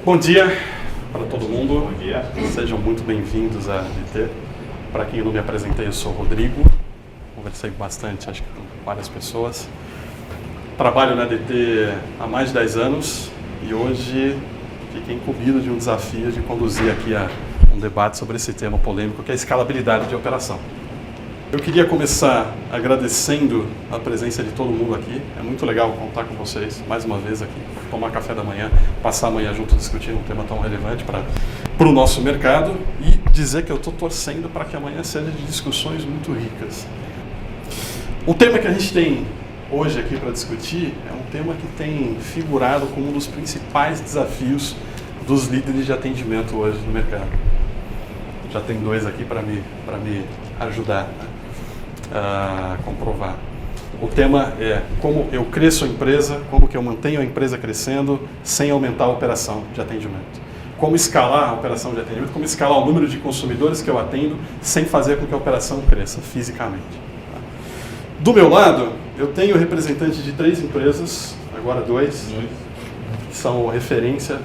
Bom dia para todo mundo. Bom dia. Sejam muito bem-vindos à ADT. Para quem eu não me apresentei, eu sou o Rodrigo. Conversei bastante, acho que com várias pessoas. Trabalho na ADT há mais de 10 anos e hoje fiquei incumbido de um desafio de conduzir aqui um debate sobre esse tema polêmico, que é a escalabilidade de operação. Eu queria começar agradecendo a presença de todo mundo aqui. É muito legal contar com vocês mais uma vez aqui, tomar café da manhã, passar a manhã junto discutindo um tema tão relevante para o nosso mercado e dizer que eu estou torcendo para que amanhã seja de discussões muito ricas. O tema que a gente tem hoje aqui para discutir é um tema que tem figurado como um dos principais desafios dos líderes de atendimento hoje no mercado. Já tem dois aqui para me ajudar, né, a comprovar. O tema é como eu cresço a empresa, como que eu mantenho a empresa crescendo sem aumentar a operação de atendimento. Como escalar a operação de atendimento, como escalar o número de consumidores que eu atendo sem fazer com que a operação cresça fisicamente. Do meu lado, eu tenho representantes de 3 empresas, agora 2, que são referência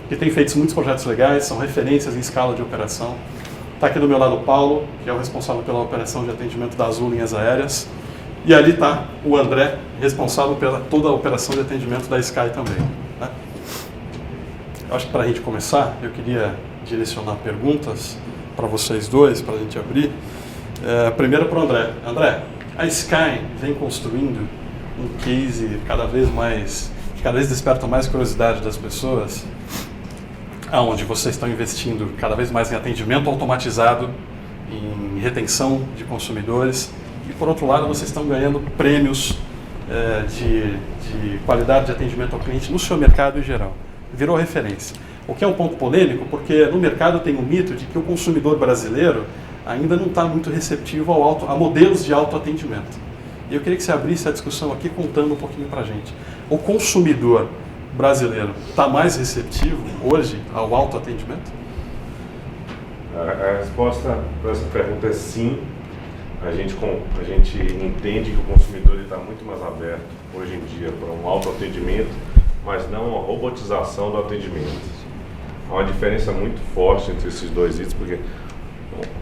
que têm feito muitos projetos legais, são referências em escala de operação. Está aqui do meu lado o Paulo, que é o responsável pela operação de atendimento da Azul Linhas Aéreas. E ali está o André, responsável pela toda a operação de atendimento da Sky também, né? Eu acho que para a gente começar, eu queria direcionar perguntas para vocês dois, para a gente abrir. Primeiro para o André. André, a Sky vem construindo um case que cada vez desperta mais curiosidade das pessoas, aonde vocês estão investindo cada vez mais em atendimento automatizado, em retenção de consumidores, e por outro lado vocês estão ganhando prêmios de qualidade de atendimento ao cliente no seu mercado em geral. Virou referência. O que é um ponto polêmico, porque no mercado tem um mito de que o consumidor brasileiro ainda não está muito receptivo a modelos de autoatendimento. E eu queria que você abrisse a discussão aqui contando um pouquinho para a gente. O consumidor brasileiro está mais receptivo hoje ao autoatendimento? A resposta para essa pergunta é sim. A gente entende que o consumidor está muito mais aberto hoje em dia para um autoatendimento, mas não uma robotização do atendimento. Há uma diferença muito forte entre esses dois itens, porque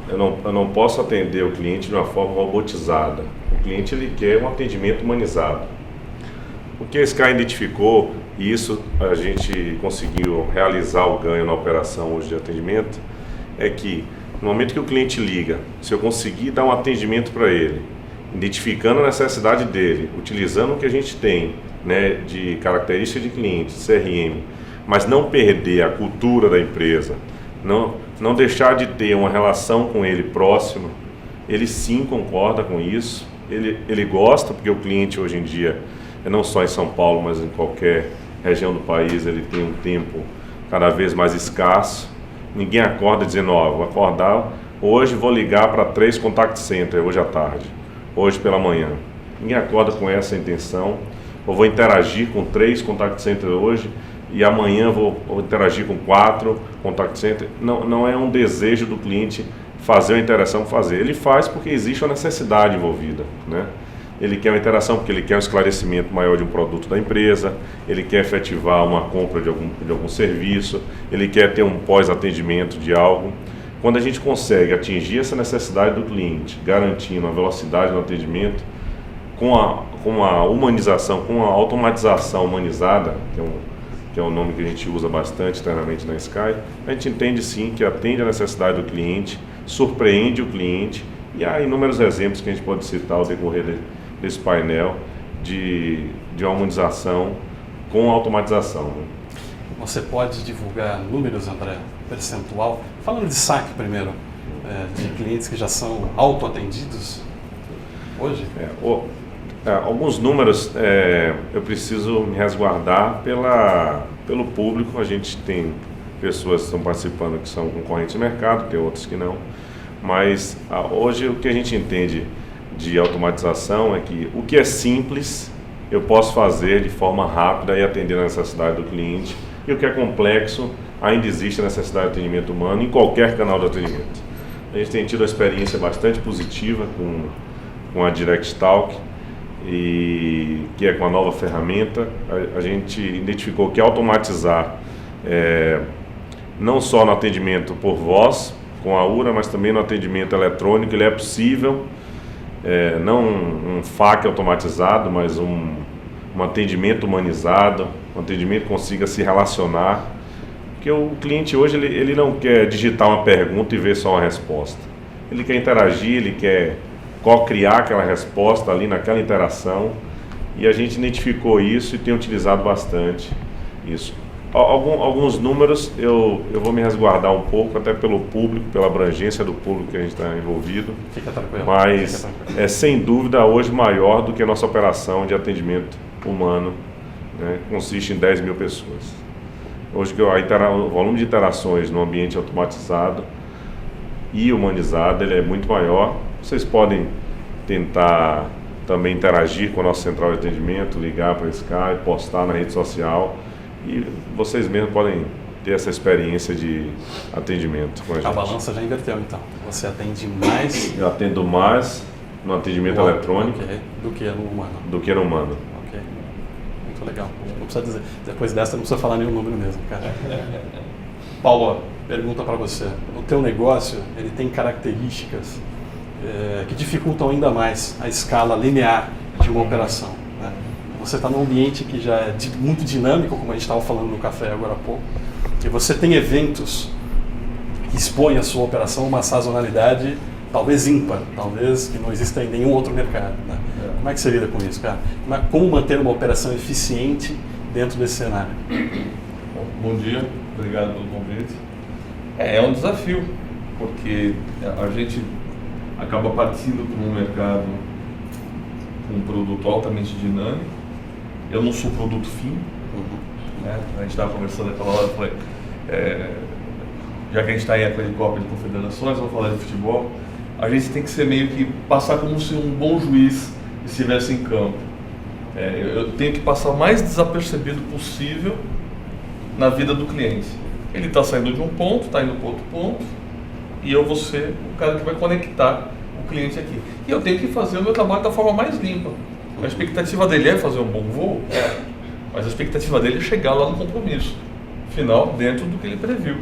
eu não posso atender o cliente de uma forma robotizada. O cliente ele quer um atendimento humanizado. O que a Sky identificou, e isso a gente conseguiu realizar o ganho na operação hoje de atendimento, é que no momento que o cliente liga, se eu conseguir dar um atendimento para ele, identificando a necessidade dele, utilizando o que a gente tem, né, de característica de cliente, CRM, mas não perder a cultura da empresa, não deixar de ter uma relação com ele próxima, ele sim concorda com isso, ele gosta, porque o cliente hoje em dia, não só em São Paulo, mas em qualquer região do país, ele tem um tempo cada vez mais escasso. Ninguém acorda dizendo, vou acordar, hoje vou ligar para 3 contact centers, hoje à tarde, hoje pela manhã. Ninguém acorda com essa intenção, eu vou interagir com 3 contact centers hoje e amanhã vou interagir com 4 contact centers. Não é um desejo do cliente fazer uma interação, ele faz porque existe uma necessidade envolvida, né? Ele quer uma interação porque ele quer um esclarecimento maior de um produto da empresa, ele quer efetivar uma compra de algum serviço, ele quer ter um pós-atendimento de algo. Quando a gente consegue atingir essa necessidade do cliente, garantindo a velocidade no atendimento, com a humanização, com a automatização humanizada, que é um nome que a gente usa bastante internamente na Sky, a gente entende sim que atende a necessidade do cliente, surpreende o cliente, e há inúmeros exemplos que a gente pode citar ao decorrer desse painel de humanização com automatização, né? Você pode divulgar números, André, percentual? Falando de saque primeiro, de clientes que já são autoatendidos hoje? Alguns números eu preciso me resguardar pelo público. A gente tem pessoas que estão participando que são concorrentes do mercado, tem outros que não. Mas hoje o que a gente entende de automatização é que o que é simples eu posso fazer de forma rápida e atender a necessidade do cliente, e o que é complexo ainda existe a necessidade de atendimento humano em qualquer canal de atendimento. A gente tem tido uma experiência bastante positiva com a Direct Talk, e que é com a nova ferramenta. A gente identificou que automatizar, não só no atendimento por voz, com a URA, mas também no atendimento eletrônico, ele é possível, não um FAQ automatizado, mas um atendimento humanizado, um atendimento que consiga se relacionar, porque o cliente hoje ele não quer digitar uma pergunta e ver só uma resposta, ele quer interagir, ele quer co-criar aquela resposta ali naquela interação, e a gente identificou isso e tem utilizado bastante isso. Alguns números eu vou me resguardar um pouco, até pelo público, pela abrangência do público que a gente está envolvido. Fica tranquilo. Mas é sem dúvida hoje maior do que a nossa operação de atendimento humano, né? Consiste em 10 mil pessoas. Hoje o volume de interações no ambiente automatizado e humanizado ele é muito maior. Vocês podem tentar também interagir com a nossa central de atendimento, ligar para o Skype, postar na rede social. E vocês mesmos podem ter essa experiência de atendimento com a gente. A balança já inverteu, então. Você atende mais... Eu atendo mais no atendimento eletrônico do que no humano. Ok. Muito legal. Não precisa dizer. Depois dessa não precisa falar nenhum número mesmo, cara. Paulo, pergunta para você. O teu negócio, ele tem características que dificultam ainda mais a escala linear de uma operação, né? Você está num ambiente que já é muito dinâmico, como a gente estava falando no café agora há pouco, e você tem eventos que expõem a sua operação a uma sazonalidade talvez ímpar, talvez que não exista em nenhum outro mercado, né? Como é que você lida com isso, cara? Como manter uma operação eficiente dentro desse cenário? Bom dia, obrigado pelo convite. É um desafio, porque a gente acaba partindo para um mercado com um produto altamente dinâmico. Eu não sou produto fim, né? A gente estava conversando naquela hora, eu falei, já que a gente está em época de Copa de Confederações, vamos falar de futebol, a gente tem que ser meio que passar como se um bom juiz estivesse em campo. Eu tenho que passar o mais desapercebido possível na vida do cliente. Ele está saindo de um ponto, está indo para outro ponto, e eu vou ser o cara que vai conectar o cliente aqui. E eu tenho que fazer o meu trabalho da forma mais limpa. A expectativa dele é fazer um bom voo? Mas a expectativa dele é chegar lá no compromisso final, dentro do que ele previu.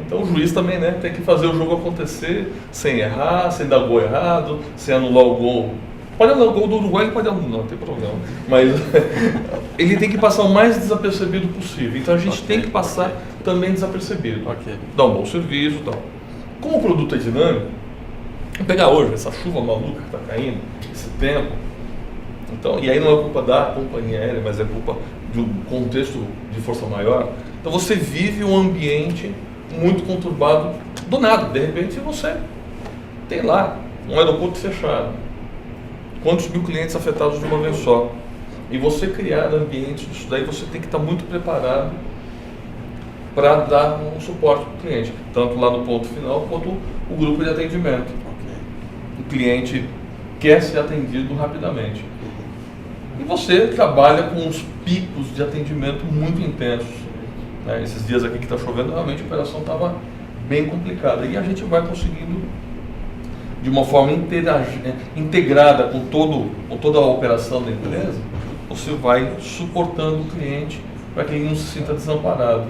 Então o juiz também, né, tem que fazer o jogo acontecer sem errar, sem dar gol errado, sem anular o gol. Pode anular o gol do Uruguai, ele pode anular, não tem problema. Mas ele tem que passar o mais desapercebido possível. Então a gente tem que passar também desapercebido. Dar um bom serviço e tal. Como o produto é dinâmico, vamos pegar hoje essa chuva maluca que está caindo, esse tempo. Então, e aí não é culpa da companhia aérea, mas é culpa de um contexto de força maior. Então você vive um ambiente muito conturbado do nada. De repente você tem lá um aeroporto fechado. Quantos mil clientes afetados de uma vez só? E você criar ambientes disso daí, você tem que estar muito preparado para dar um suporte para o cliente. Tanto lá no ponto final, quanto o grupo de atendimento. O cliente quer ser atendido rapidamente. E você trabalha com uns picos de atendimento muito intensos, né? Esses dias aqui que está chovendo, realmente a operação estava bem complicada. E a gente vai conseguindo, de uma forma integrada com toda a operação da empresa, você vai suportando o cliente para que ele não se sinta desamparado.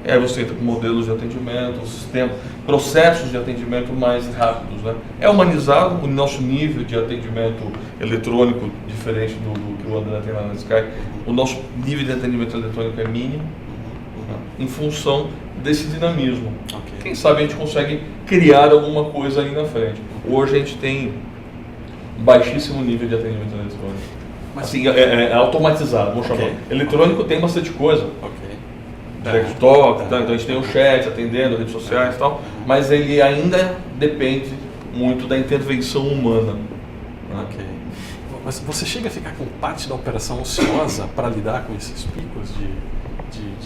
E aí você entra com modelos de atendimento, sistema, processos de atendimento mais rápidos, né? É humanizado, o nosso nível de atendimento eletrônico, diferente do que o André tem lá na Sky, o nosso nível de atendimento eletrônico é mínimo, em função desse dinamismo. Quem sabe a gente consegue criar alguma coisa aí na frente. Hoje a gente tem um baixíssimo nível de atendimento eletrônico. Mas assim, é automatizado, vamos chamar. Eletrônico tem bastante coisa. Desktop, então a gente tem o chat atendendo, redes sociais e tal, mas ele ainda depende muito da intervenção humana. Mas você chega a ficar com parte da operação ociosa para lidar com esses picos de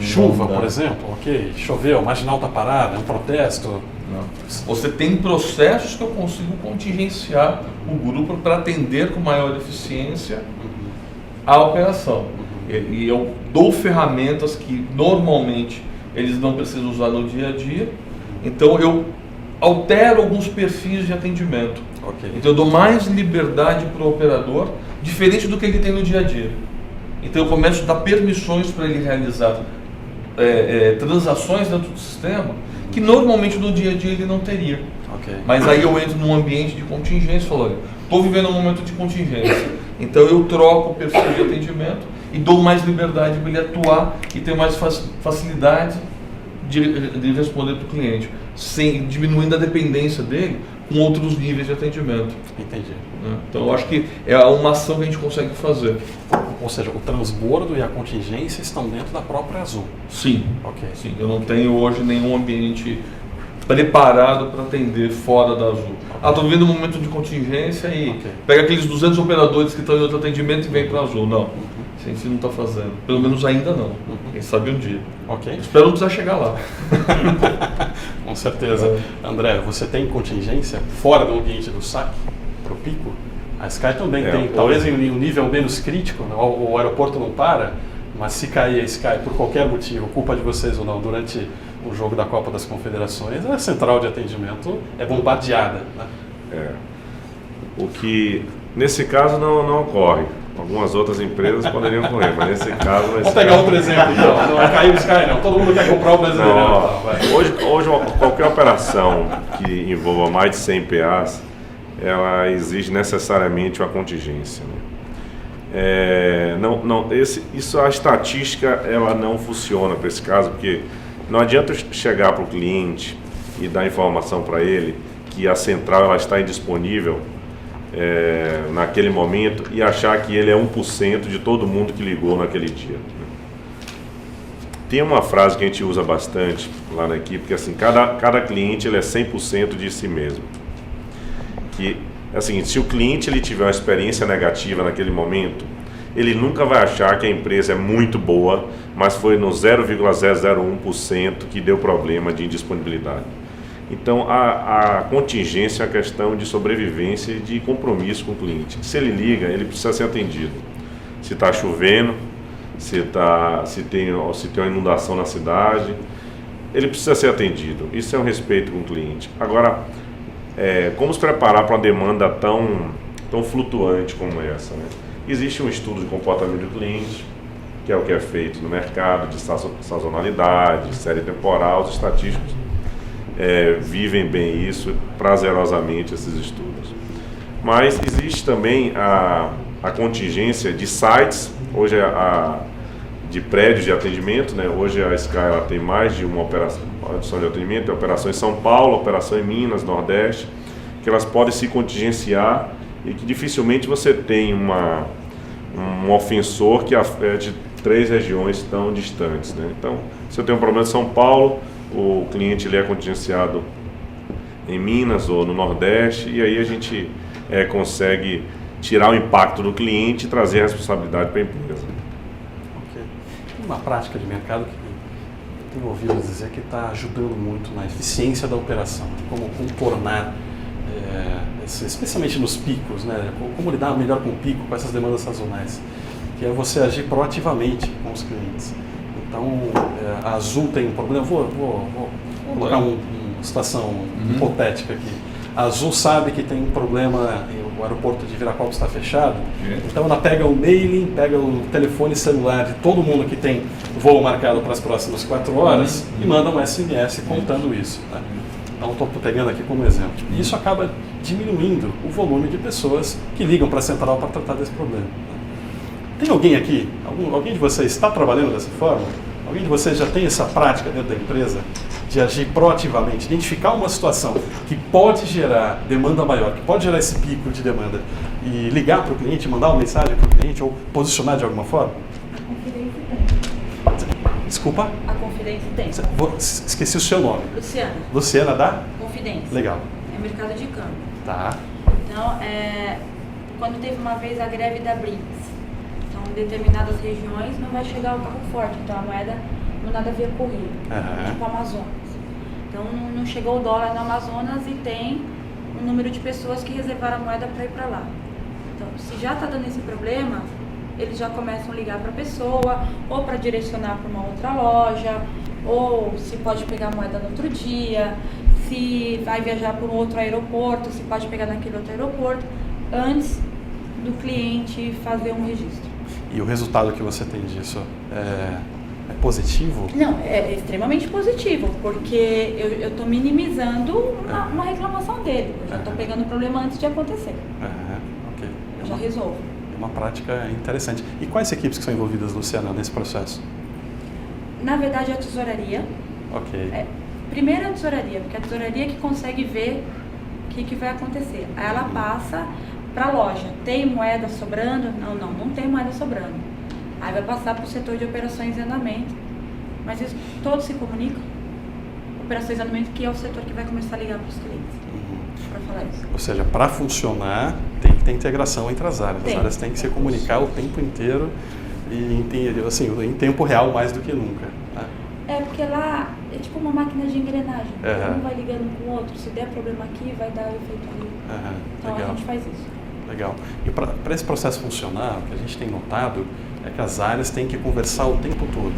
chuva, por exemplo? Choveu, a marginal está parada, é um protesto. Não. Você tem processos que eu consigo contingenciar o grupo para atender com maior eficiência a operação. E eu dou ferramentas que normalmente eles não precisam usar no dia a dia. Então eu altero alguns perfis de atendimento. Ok. Então eu dou mais liberdade para o operador, diferente do que ele tem no dia a dia. Então eu começo a dar permissões para ele realizar transações dentro do sistema que normalmente no dia a dia ele não teria. Ok. Mas aí eu entro num ambiente de contingência e falo, olha, estou vivendo um momento de contingência, então eu troco o perfil de atendimento e dou mais liberdade para ele atuar e ter mais facilidade de responder para o cliente, sem diminuindo a dependência dele com outros níveis de atendimento. Entendi. Né? Então eu acho que é uma ação que a gente consegue fazer. Ou seja, o transbordo e a contingência estão dentro da própria Azul. Sim. Ok. Sim, eu não tenho hoje nenhum ambiente preparado para atender fora da Azul. Estou vivendo um momento de contingência e pega aqueles 200 operadores que estão em outro atendimento e vem para a Azul. Não, a gente não está fazendo. Pelo menos ainda não. Quem sabe um dia. Ok. Espero não precisar chegar lá. Com certeza. André, você tem contingência fora do ambiente do saque para o pico? A Sky também tem, talvez em um nível menos crítico, né? O aeroporto não para, mas se cair a Sky por qualquer motivo, culpa de vocês ou não, durante o jogo da Copa das Confederações, a central de atendimento é bombardeada. Né? O que nesse caso não ocorre. Algumas outras empresas poderiam ocorrer, mas nesse caso... Vamos pegar outro exemplo então, não vai cair o Sky não, todo mundo quer comprar o Brasileirão. Hoje qualquer operação que envolva mais de 100 PAs, ela exige necessariamente uma contingência. Né? Isso a estatística ela não funciona para esse caso, porque não adianta chegar para o cliente e dar informação para ele que a central ela está indisponível naquele momento e achar que ele é 1% de todo mundo que ligou naquele dia. Tem uma frase que a gente usa bastante lá na equipe, que assim, cada cliente ele é 100% de si mesmo. Que é o seguinte, se o cliente ele tiver uma experiência negativa naquele momento, ele nunca vai achar que a empresa é muito boa, mas foi no 0,001% que deu problema de indisponibilidade. Então a contingência é uma questão de sobrevivência e de compromisso com o cliente. Se ele liga, ele precisa ser atendido. Se está chovendo, se tem uma inundação na cidade, ele precisa ser atendido. Isso é um respeito com o cliente. Agora, como se preparar para uma demanda tão flutuante como essa? Né? Existe um estudo de comportamento do cliente, que é o que é feito no mercado, de sazonalidade, série temporal, os estatísticos vivem bem isso, prazerosamente, esses estudos. Mas existe também a contingência de sites, hoje de prédios de atendimento, né? Hoje a Sky ela tem mais de uma operação de atendimento, tem operação em São Paulo, operação em Minas, Nordeste, que elas podem se contingenciar e que dificilmente você tem um ofensor que afete 3 regiões tão distantes. Né? Então, se eu tenho um problema em São Paulo, o cliente ele é contingenciado em Minas ou no Nordeste, e aí a gente consegue tirar o impacto do cliente e trazer a responsabilidade para a empresa. Okay. Tem uma prática de mercado que eu tenho ouvido dizer que está ajudando muito na eficiência da operação, como contornar, especialmente nos picos, né? Como lidar melhor com o pico, com essas demandas sazonais, que é você agir proativamente com os clientes. Então, a Azul tem um problema, vou colocar uma situação hipotética aqui. A Azul sabe que tem um problema, o aeroporto de Viracopos está fechado, então ela pega o mailing, pega o telefone celular de todo mundo que tem voo marcado para as próximas 4 horas e manda um SMS contando isso. Né? Então, estou pegando aqui como exemplo. E isso acaba diminuindo o volume de pessoas que ligam para a central para tratar desse problema. Tem alguém aqui, alguém de vocês está trabalhando dessa forma? Alguém de vocês já tem essa prática dentro da empresa de agir proativamente, identificar uma situação que pode gerar demanda maior, que pode gerar esse pico de demanda e ligar para o cliente, mandar uma mensagem para o cliente ou posicionar de alguma forma? A Confidência tem. Desculpa? A Confidência tem. Esqueci o seu nome. Luciana. Luciana da? Confidência. Legal. É mercado de câmbio. Tá. Então, quando teve uma vez a greve da Brinks, então em determinadas regiões não vai chegar o carro forte, então a moeda não nada a ver corrida, tipo Amazonas. Então não chegou o dólar no Amazonas e tem um número de pessoas que reservaram a moeda para ir para lá. Então, se já está dando esse problema, eles já começam a ligar para a pessoa, ou para direcionar para uma outra loja, ou se pode pegar a moeda no outro dia, se vai viajar para um outro aeroporto, se pode pegar naquele outro aeroporto, antes do cliente fazer um registro. E o resultado que você tem disso é positivo? Não, é extremamente positivo, porque eu estou minimizando uma reclamação dele. Eu já estou pegando o problema antes de acontecer. Ok. Eu já resolvo. É uma prática interessante. E quais equipes que são envolvidas, Luciana, nesse processo? Na verdade, é a tesouraria. Ok. Primeiro a tesouraria, porque a tesouraria que consegue ver o que vai acontecer. Aí ela passa para a loja. Tem moeda sobrando? Não tem moeda sobrando. Aí vai passar para o setor de operações e andamento. Mas isso todos se comunicam. Operações e andamento, que é o setor que vai começar a ligar para os clientes. Para falar isso. Ou seja, para funcionar, tem que ter integração entre as áreas. As áreas têm que se comunicar o tempo inteiro e assim, em tempo real mais do que nunca. Né? Porque lá é tipo uma máquina de engrenagem. Um vai ligando com o outro. Se der problema aqui, vai dar efeito ali. Então legal. A gente faz isso. Legal. E para esse processo funcionar, o que a gente tem notado é que as áreas têm que conversar o tempo todo.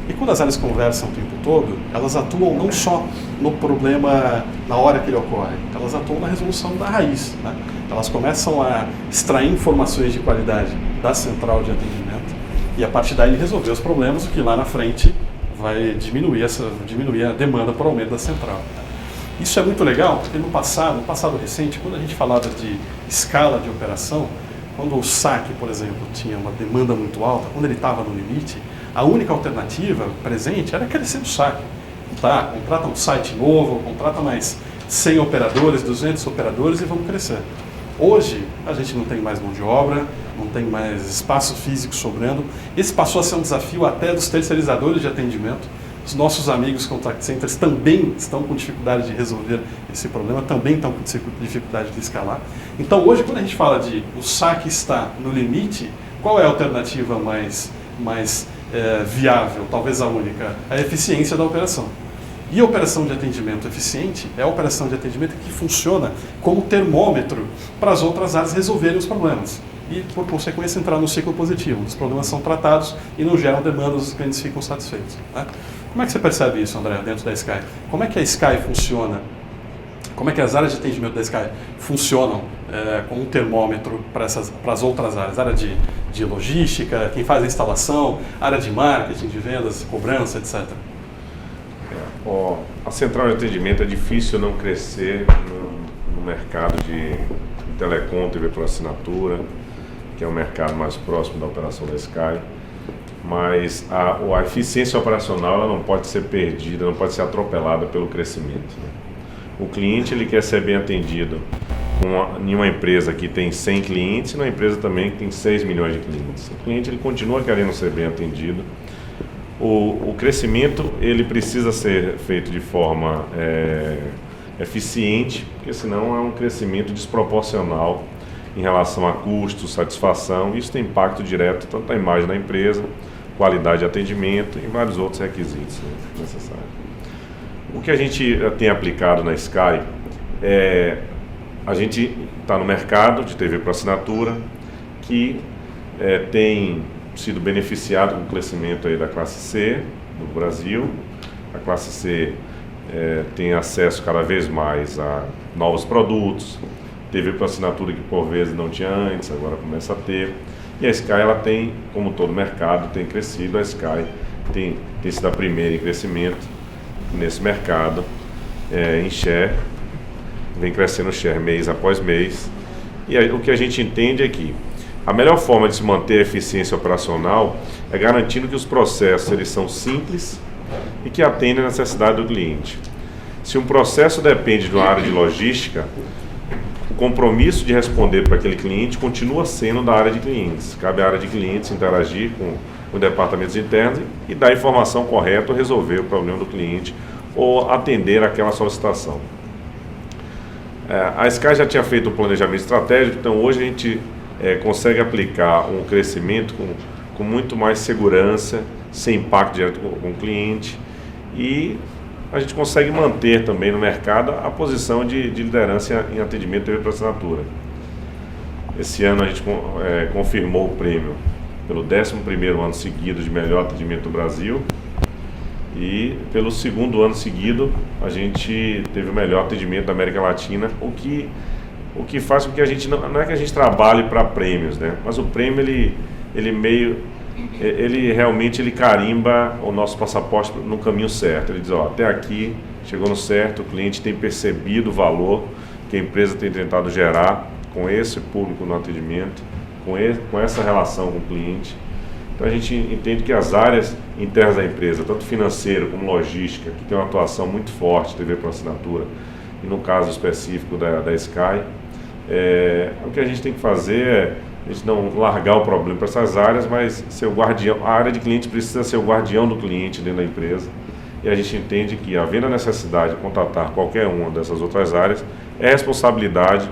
E quando as áreas conversam o tempo todo, elas atuam não só no problema na hora que ele ocorre, elas atuam na resolução da raiz. Né? Elas começam a extrair informações de qualidade da central de atendimento e a partir daí resolver os problemas, o que lá na frente vai diminuir a demanda por aumento da central. Isso é muito legal, porque no passado recente, quando a gente falava de escala de operação, quando o saque, por exemplo, tinha uma demanda muito alta, quando ele estava no limite, a única alternativa presente era crescer o saque. Contrata um site novo, contrata mais 100 operadores, 200 operadores e vamos crescer. Hoje, a gente não tem mais mão de obra, não tem mais espaço físico sobrando. Esse passou a ser um desafio até dos terceirizadores de atendimento. Os nossos amigos contact centers também estão com dificuldade de resolver esse problema, também estão com dificuldade de escalar. Então, hoje, quando a gente fala de o saque está no limite, qual é a alternativa mais viável, talvez a única? A eficiência da operação. E a operação de atendimento eficiente é a operação de atendimento que funciona como termômetro para as outras áreas resolverem os problemas. E, por consequência, entrar no ciclo positivo. Os problemas são tratados e não geram demandas, os clientes ficam satisfeitos. Né? Como é que você percebe isso, André, dentro da Sky? Como é que a Sky funciona? Como é que as áreas de atendimento da Sky funcionam como um termômetro para as outras áreas? Área de logística, quem faz a instalação, área de marketing, de vendas, cobrança, etc. A central de atendimento é difícil não crescer no mercado de telecom, TV por assinatura, que é o mercado mais próximo da operação da Sky. Mas a eficiência operacional ela não pode ser perdida, não pode ser atropelada pelo crescimento. Né? O cliente ele quer ser bem atendido em uma empresa que tem 100 clientes e numa empresa também que tem 6 milhões de clientes. O cliente ele continua querendo ser bem atendido. O crescimento ele precisa ser feito de forma eficiente, porque senão é um crescimento desproporcional em relação a custos, satisfação. Isso tem impacto direto tanto na imagem da empresa, qualidade de atendimento e vários outros requisitos necessários. O que a gente tem aplicado na Sky a gente está no mercado de TV por assinatura que tem sido beneficiado com o crescimento aí da classe C no Brasil. A classe C tem acesso cada vez mais a novos produtos, TV por assinatura que por vezes não tinha antes, agora começa a ter. E a Sky, ela tem, como todo mercado, tem crescido. A Sky tem sido a primeira em crescimento nesse mercado, em share, vem crescendo share mês após mês. E o que a gente entende é que a melhor forma de se manter a eficiência operacional é garantindo que os processos eles são simples e que atendem a necessidade do cliente. Se um processo depende de uma área de logística, o compromisso de responder para aquele cliente continua sendo da área de clientes. Cabe à área de clientes interagir com os departamentos internos e dar a informação correta ou resolver o problema do cliente ou atender aquela solicitação. A Sky já tinha feito um planejamento estratégico, então hoje a gente consegue aplicar um crescimento com muito mais segurança, sem impacto direto com o cliente, e a gente consegue manter também no mercado a posição de liderança em atendimento TV por assinatura. Esse ano a gente confirmou o prêmio pelo 11º ano seguido de melhor atendimento do Brasil, E pelo segundo ano seguido, a gente teve o melhor atendimento da América Latina, o que faz com que a gente, não é que a gente trabalhe para prêmios, né? Mas o prêmio, ele realmente carimba o nosso passaporte no caminho certo. Ele diz, ó, até aqui, chegou no certo, o cliente tem percebido o valor que a empresa tem tentado gerar com esse público no atendimento, com essa relação com o cliente. Então a gente entende que as áreas internas da empresa, tanto financeiro como logística, que tem uma atuação muito forte, TV por assinatura, e no caso específico da Sky, o que a gente tem que fazer é a gente não largar o problema para essas áreas, mas ser o guardião. A área de cliente precisa ser o guardião do cliente dentro da empresa. E a gente entende que, havendo a necessidade de contratar qualquer uma dessas outras áreas, é responsabilidade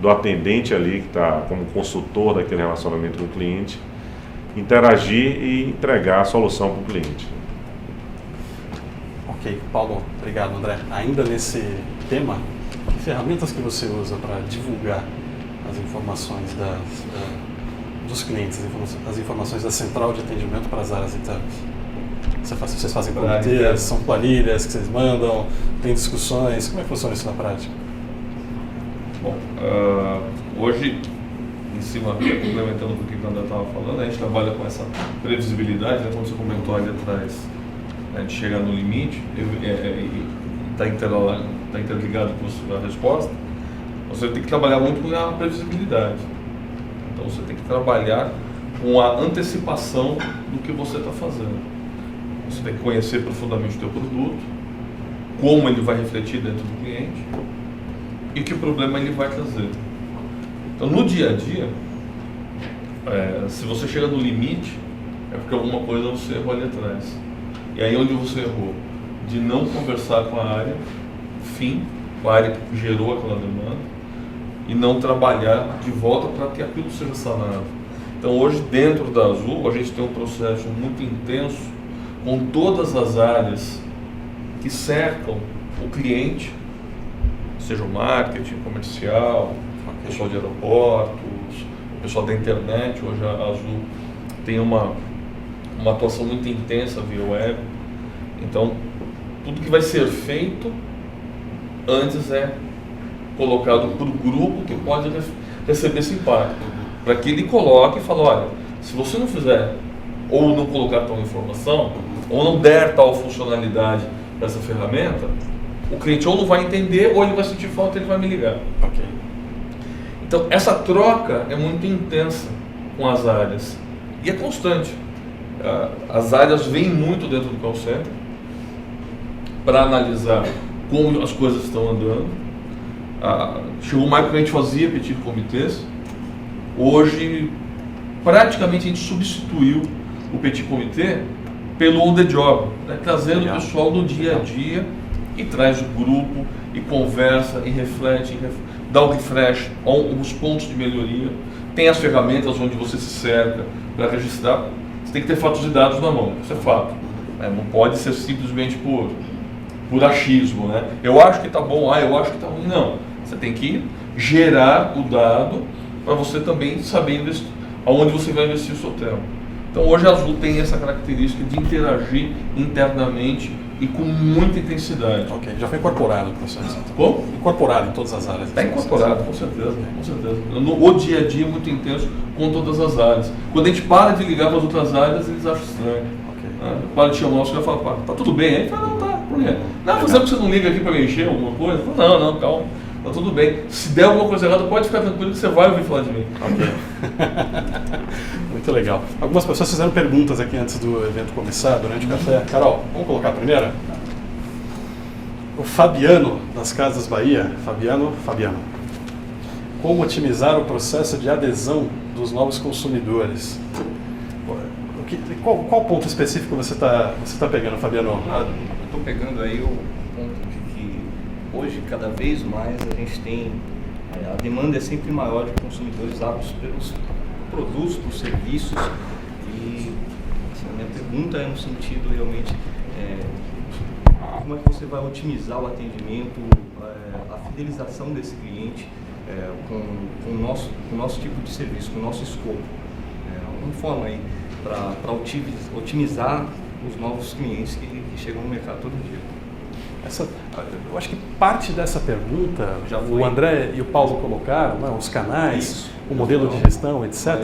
do atendente ali, que está como consultor daquele relacionamento com o cliente, interagir e entregar a solução para o cliente. Ok, Paulo, obrigado, André. Ainda nesse tema, que ferramentas que você usa para divulgar as informações dos clientes, as informações da central de atendimento para as áreas internas? Vocês fazem comitês, são planilhas que vocês mandam, tem discussões, como é que funciona isso na prática? Bom, hoje, em cima, complementando o que o André estava falando, a gente trabalha com essa previsibilidade, né, como você comentou ali atrás, né, de chegar no limite, está interligado com a resposta. Você tem que trabalhar muito com a previsibilidade. Então você tem que trabalhar com a antecipação do que você está fazendo. Você tem que conhecer profundamente o teu produto, como ele vai refletir dentro do cliente e que problema ele vai trazer. Então no dia a dia, se você chega no limite, é porque alguma coisa você errou ali atrás. E aí onde você errou? De não conversar com a área, com a área que gerou aquela demanda, e não trabalhar de volta para que aquilo seja sanado. Então hoje dentro da Azul a gente tem um processo muito intenso com todas as áreas que cercam o cliente, seja o marketing, comercial, o pessoal de aeroportos, o pessoal da internet. Hoje a Azul tem uma atuação muito intensa via web. Então tudo que vai ser feito antes é colocado para o grupo que pode receber esse impacto, para que ele coloque e fale, olha, se você não fizer ou não colocar tal informação ou não der tal funcionalidade dessa ferramenta, o cliente ou não vai entender ou ele vai sentir falta e ele vai me ligar. Okay. Então essa troca é muito intensa com as áreas e é constante. As áreas vêm muito dentro do call center para analisar como as coisas estão andando. Chegou uma época que a gente fazia petit comitês. Hoje praticamente a gente substituiu o petit comitê pelo on the job, né? Trazendo o pessoal do dia a dia e traz o grupo e conversa e reflete, dá um refresh, os pontos de melhoria. Tem as ferramentas onde você se cerca para registrar. Você tem que ter fatos e dados na mão, isso é fato, né? Não pode ser simplesmente por achismo, né? Eu acho que está bom, eu acho que está ruim. Não, você tem que gerar o dado para você também saber aonde você vai investir o seu tempo. Então hoje a Azul tem essa característica de interagir internamente e com muita intensidade. Ok, já foi incorporado no processo. Como? Incorporado em todas as áreas. Está incorporado, com certeza, com certeza. O dia a dia é muito intenso com todas as áreas. Quando a gente para de ligar para as outras áreas, eles acham estranho. Para de chamar, você já fala, tá tudo bem? Aí fala, não, tá, por quê? Não, mas sabe que você não liga aqui para mexer alguma coisa? Não, calma, tá tudo bem. Se der alguma coisa errada, pode ficar tranquilo que você vai ouvir falar de mim. Ok. Muito legal. Algumas pessoas fizeram perguntas aqui antes do evento começar, durante o café. Carol, vamos colocar a primeira? O Fabiano, das Casas Bahia. Fabiano. Como otimizar o processo de adesão dos novos consumidores? Qual ponto específico você está pegando, Fabiano? Eu estou pegando aí o ponto de que hoje, cada vez mais, a gente tem... A demanda é sempre maior de consumidores aptos pelos produtos, pelos serviços. E assim, a minha pergunta é no sentido realmente... como é que você vai otimizar o atendimento, a fidelização desse cliente com o nosso tipo de serviço, com o nosso escopo? Uma forma aí para otimizar os novos clientes que chegam no mercado todo dia. Eu acho que parte dessa pergunta, o André e o Paulo colocaram, né, os canais, isso, o modelo de gestão, etc.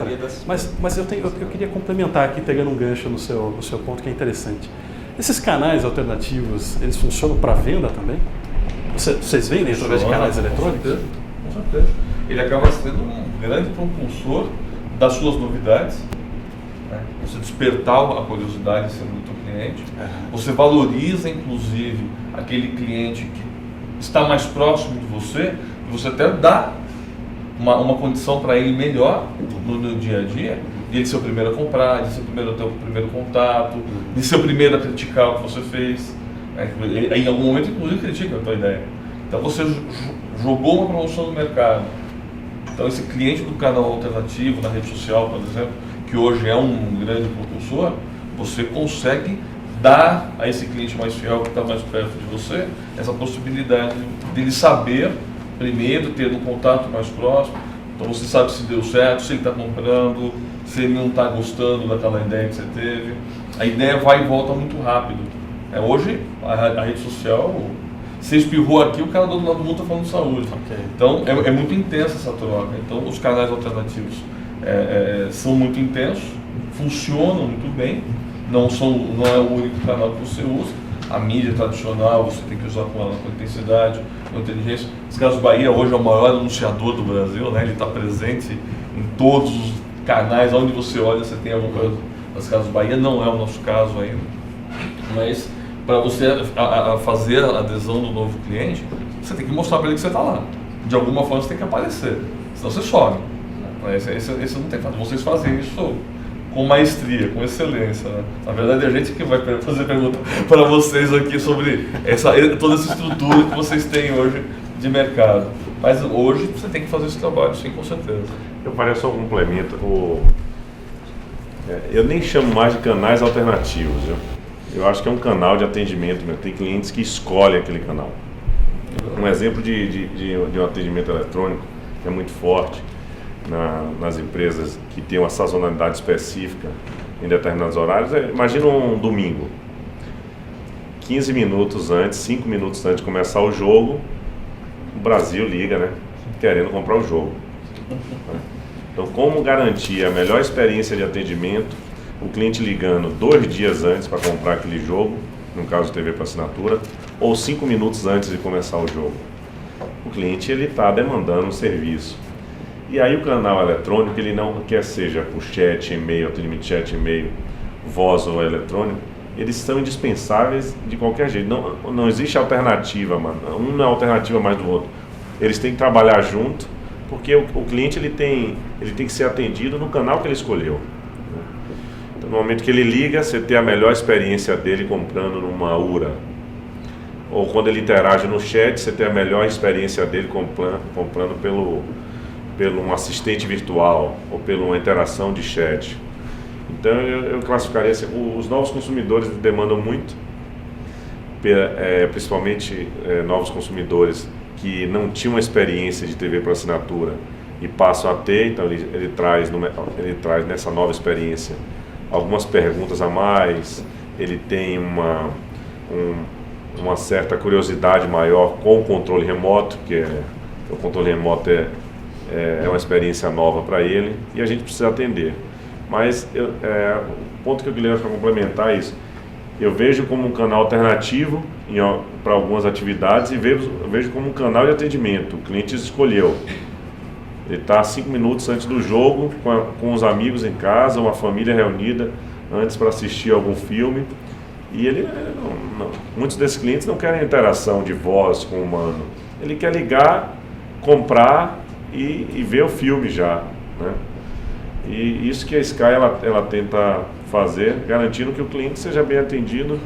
Mas eu queria complementar aqui, pegando um gancho no seu ponto, que é interessante. Esses canais alternativos, eles funcionam para venda também? Vocês vendem através de canais eletrônicos? Com certeza. Ele acaba sendo um grande propulsor das suas novidades. Né? Você despertar a curiosidade do teu cliente. Você valoriza, inclusive, aquele cliente que está mais próximo de você, e você até dá uma condição para ele melhor no dia a dia, de ele ser o primeiro a comprar, de ser o ter o primeiro contato, de ser o primeiro a criticar o que você fez. Ele, em algum momento, inclusive, critica a tua ideia. Então, você jogou uma promoção no mercado. Então, esse cliente do canal alternativo, na rede social, por exemplo, que hoje é um grande propulsor, você consegue dar a esse cliente mais fiel, que está mais perto de você, essa possibilidade dele saber, primeiro, ter um contato mais próximo. Então, você sabe se deu certo, se ele está comprando, se ele não está gostando daquela ideia que você teve. A ideia vai e volta muito rápido. Hoje, a rede social, você espirrou aqui, o cara do outro lado do mundo está falando de saúde. Então, é muito intensa essa troca. Então, os canais alternativos são muito intensos, funcionam muito bem, não é o único canal que você usa. A mídia tradicional, você tem que usar com intensidade, com inteligência. As Casas Bahia hoje é o maior anunciador do Brasil, né? Ele está presente em todos os canais, onde você olha, você tem alguma coisa das Casas Bahia. Não é o nosso caso ainda, mas para você fazer a adesão do novo cliente, você tem que mostrar para ele que você está lá. De alguma forma você tem que aparecer, senão você some. Esse não tem fato. Vocês fazem isso com maestria, com excelência. Né? Na verdade, a gente que vai fazer pergunta para vocês aqui sobre toda essa estrutura que vocês têm hoje de mercado. Mas hoje você tem que fazer esse trabalho, sim, com certeza. Eu faria só um complemento. Eu nem chamo mais de canais alternativos. Eu acho que é um canal de atendimento. Tem clientes que escolhem aquele canal. Um exemplo de um atendimento eletrônico que é muito forte nas empresas que tem uma sazonalidade específica em determinados horários. Imagina um domingo, 15 minutos antes, 5 minutos antes de começar o jogo, o Brasil liga, né, querendo comprar o jogo. Então, como garantir a melhor experiência de atendimento, o cliente ligando 2 dias antes para comprar aquele jogo, no caso de TV para assinatura, ou 5 minutos antes de começar o jogo? O cliente está demandando um serviço. E aí o canal eletrônico, ele não quer seja por chat, e-mail, atendimento chat, e-mail, voz ou eletrônico, eles são indispensáveis de qualquer jeito. Não existe alternativa, mano. Um não é alternativa mais do outro. Eles têm que trabalhar junto, porque o cliente ele tem que ser atendido no canal que ele escolheu. Então, no momento que ele liga, você tem a melhor experiência dele comprando numa URA. Ou quando ele interage no chat, você tem a melhor experiência dele comprando pelo um assistente virtual ou pela uma interação de chat. Então eu classificaria assim, os novos consumidores demandam muito, principalmente novos consumidores que não tinham uma experiência de TV por assinatura e passam a ter. Então ele traz nessa nova experiência algumas perguntas a mais, ele tem uma certa curiosidade maior com o controle remoto, que o controle remoto é uma experiência nova para ele e a gente precisa atender. Mas o ponto que eu queria complementar é isso. Eu vejo como um canal alternativo para algumas atividades e vejo como um canal de atendimento. O cliente escolheu. Ele está 5 minutos antes do jogo, com os amigos em casa, uma família reunida antes para assistir algum filme. E muitos desses clientes não querem interação de voz com o humano. Ele quer ligar, comprar e ver o filme já, né? E isso que a Sky ela tenta fazer, garantindo que o cliente seja bem atendido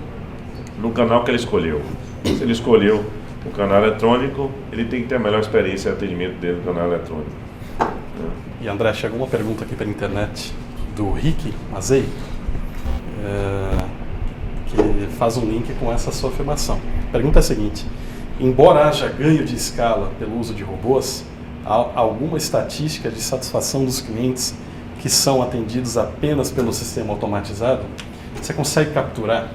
no canal que ele escolheu. Se ele escolheu o canal eletrônico, ele tem que ter a melhor experiência de atendimento dele no canal eletrônico. E André, chegou uma pergunta aqui pela internet do Rick Mazei, que faz um link com essa sua afirmação. A pergunta é a seguinte: embora haja ganho de escala pelo uso de robôs, há alguma estatística de satisfação dos clientes que são atendidos apenas pelo sistema automatizado? Você consegue capturar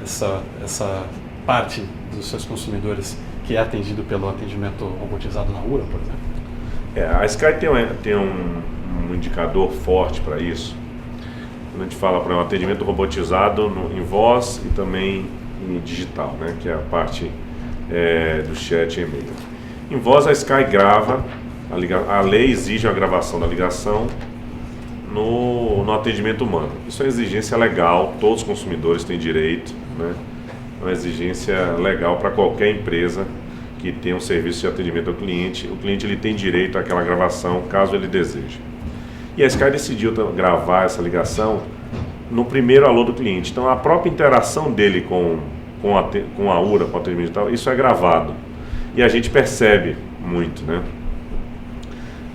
essa parte dos seus consumidores que é atendido pelo atendimento robotizado na Aura, por exemplo? A Sky tem um indicador forte para isso. Quando a gente fala para um atendimento robotizado em voz e também em digital, né, que é a parte do chat e e-mail. Em voz, a Sky grava, a lei exige a gravação da ligação no atendimento humano. Isso é exigência legal, todos os consumidores têm direito, né? É uma exigência legal para qualquer empresa que tenha um serviço de atendimento ao cliente. O cliente ele tem direito àquela gravação, caso ele deseje. E a Sky decidiu gravar essa ligação no primeiro alô do cliente. Então, a própria interação dele com a Aura, com o atendimento digital, isso é gravado. E a gente percebe muito, né?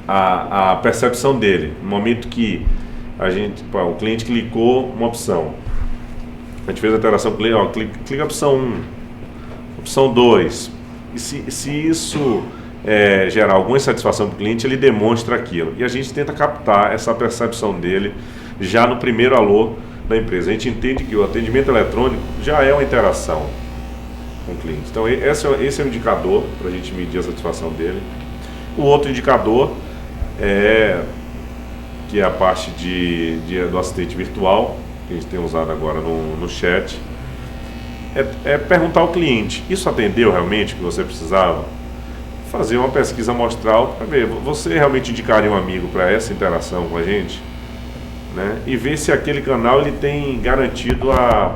A percepção dele, no momento que o cliente clicou uma opção, a gente fez a interação com o cliente, clica a opção 1, opção 2, e se isso gerar alguma insatisfação para o cliente, ele demonstra aquilo, e a gente tenta captar essa percepção dele já no primeiro alô da empresa. A gente entende que o atendimento eletrônico já é uma interação com o cliente, então esse é o indicador para a gente medir a satisfação dele. O outro indicador que é a parte do assistente virtual, que a gente tem usado agora no chat, é perguntar ao cliente, isso atendeu realmente o que você precisava? Fazer uma pesquisa amostral para ver, você realmente indicaria um amigo para essa interação com a gente? Né? E ver se aquele canal ele tem garantido a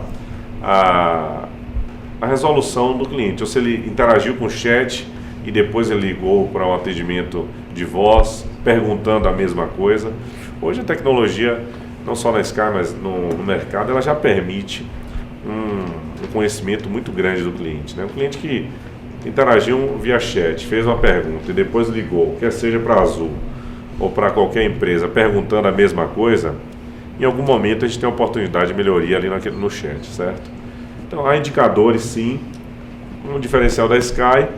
resolução do cliente, ou se ele interagiu com o chat e depois ele ligou para um atendimento de voz, perguntando a mesma coisa. Hoje a tecnologia, não só na Sky, mas no mercado, ela já permite um conhecimento muito grande do cliente, né? O cliente que interagiu via chat, fez uma pergunta e depois ligou, quer seja para a Azul ou para qualquer empresa, perguntando a mesma coisa, em algum momento a gente tem uma oportunidade de melhoria ali no chat, certo? Então há indicadores sim. Um diferencial da Sky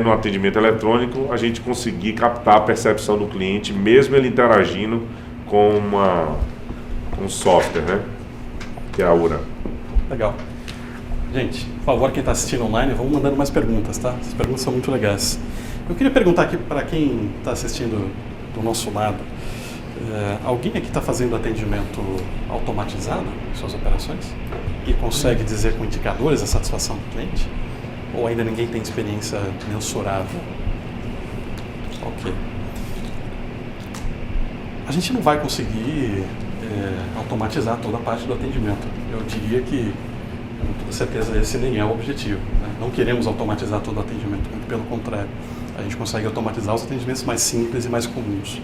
no atendimento eletrônico, a gente conseguir captar a percepção do cliente, mesmo ele interagindo com um software, né? Que é a Aura. Legal. Gente, por favor, quem está assistindo online, vamos mandando mais perguntas, tá? Essas perguntas são muito legais. Eu queria perguntar aqui para quem está assistindo do nosso lado, alguém aqui está fazendo atendimento automatizado em suas operações? E consegue dizer com indicadores a satisfação do cliente? Ou ainda ninguém tem experiência mensurável? Ok. A gente não vai conseguir automatizar toda a parte do atendimento. Eu diria que, com toda certeza, esse nem é o objetivo, né? Não queremos automatizar todo o atendimento, muito pelo contrário. A gente consegue automatizar os atendimentos mais simples e mais comuns.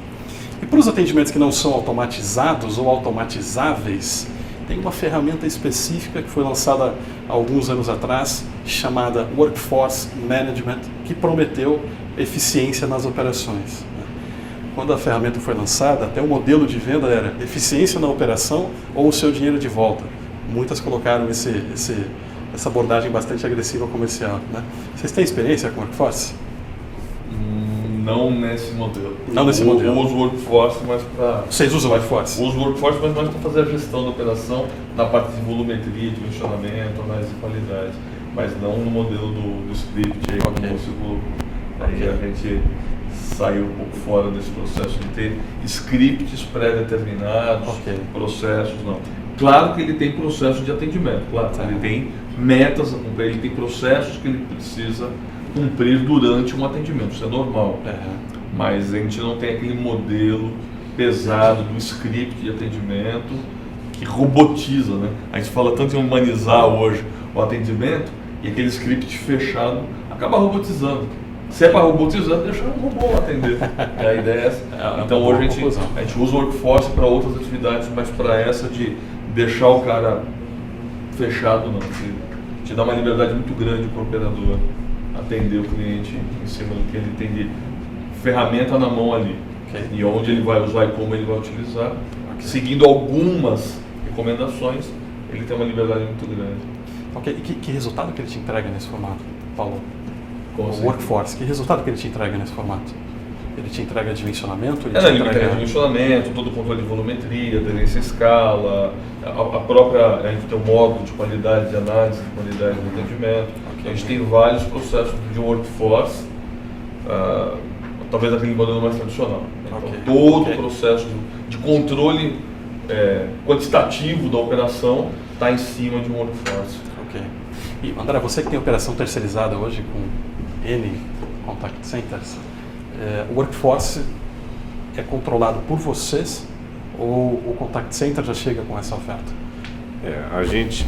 E para os atendimentos que não são automatizados ou automatizáveis, tem uma ferramenta específica que foi lançada há alguns anos atrás, chamada Workforce Management, que prometeu eficiência nas operações. Quando a ferramenta foi lançada, até o modelo de venda era eficiência na operação ou o seu dinheiro de volta. Muitas colocaram essa abordagem bastante agressiva comercial, né? Vocês têm experiência com Workforce? Não nesse modelo. Não nesse modelo. Eu uso o Workforce, mas para... Vocês usam o Workforce? Uso o Workforce, mas mais para fazer a gestão da operação na parte de volumetria, dimensionamento, análise de qualidade. Mas não no modelo do script, aí, como você colocou. Aí a gente saiu um pouco fora desse processo de ter scripts pré-determinados, processos, não. Claro que ele tem processos de atendimento, claro. Ele tem metas a cumprir, ele tem processos que ele precisa cumprir durante um atendimento, isso é normal. Mas a gente não tem aquele modelo pesado do script de atendimento que robotiza, né? A gente fala tanto em humanizar hoje o atendimento e aquele script fechado acaba robotizando. Se é para robotizar, deixa o robô atender. A ideia é essa. Então hoje a gente usa o Workforce para outras atividades, mas para essa de deixar o cara fechado não. Te dá uma liberdade muito grande para o operador atender o cliente em cima do que ele tem de ferramenta na mão ali. E onde ele vai usar e como ele vai utilizar. Seguindo algumas recomendações, ele tem uma liberdade muito grande. E que resultado que ele te entrega nesse formato, Paulo? O Workforce, que resultado que ele te entrega nesse formato? Ele te entrega dimensionamento? Ele entrega dimensionamento, todo o controle de volumetria, aderência à escala, a própria, a gente tem um módulo de qualidade de análise, de qualidade de atendimento. A gente tem vários processos de workforce, talvez aquele modelo mais tradicional. Então, todo o processo de controle quantitativo da operação está em cima de um workforce. Ok. E André, você que tem operação terceirizada hoje com N contact centers, o workforce é controlado por vocês ou o contact center já chega com essa oferta? A gente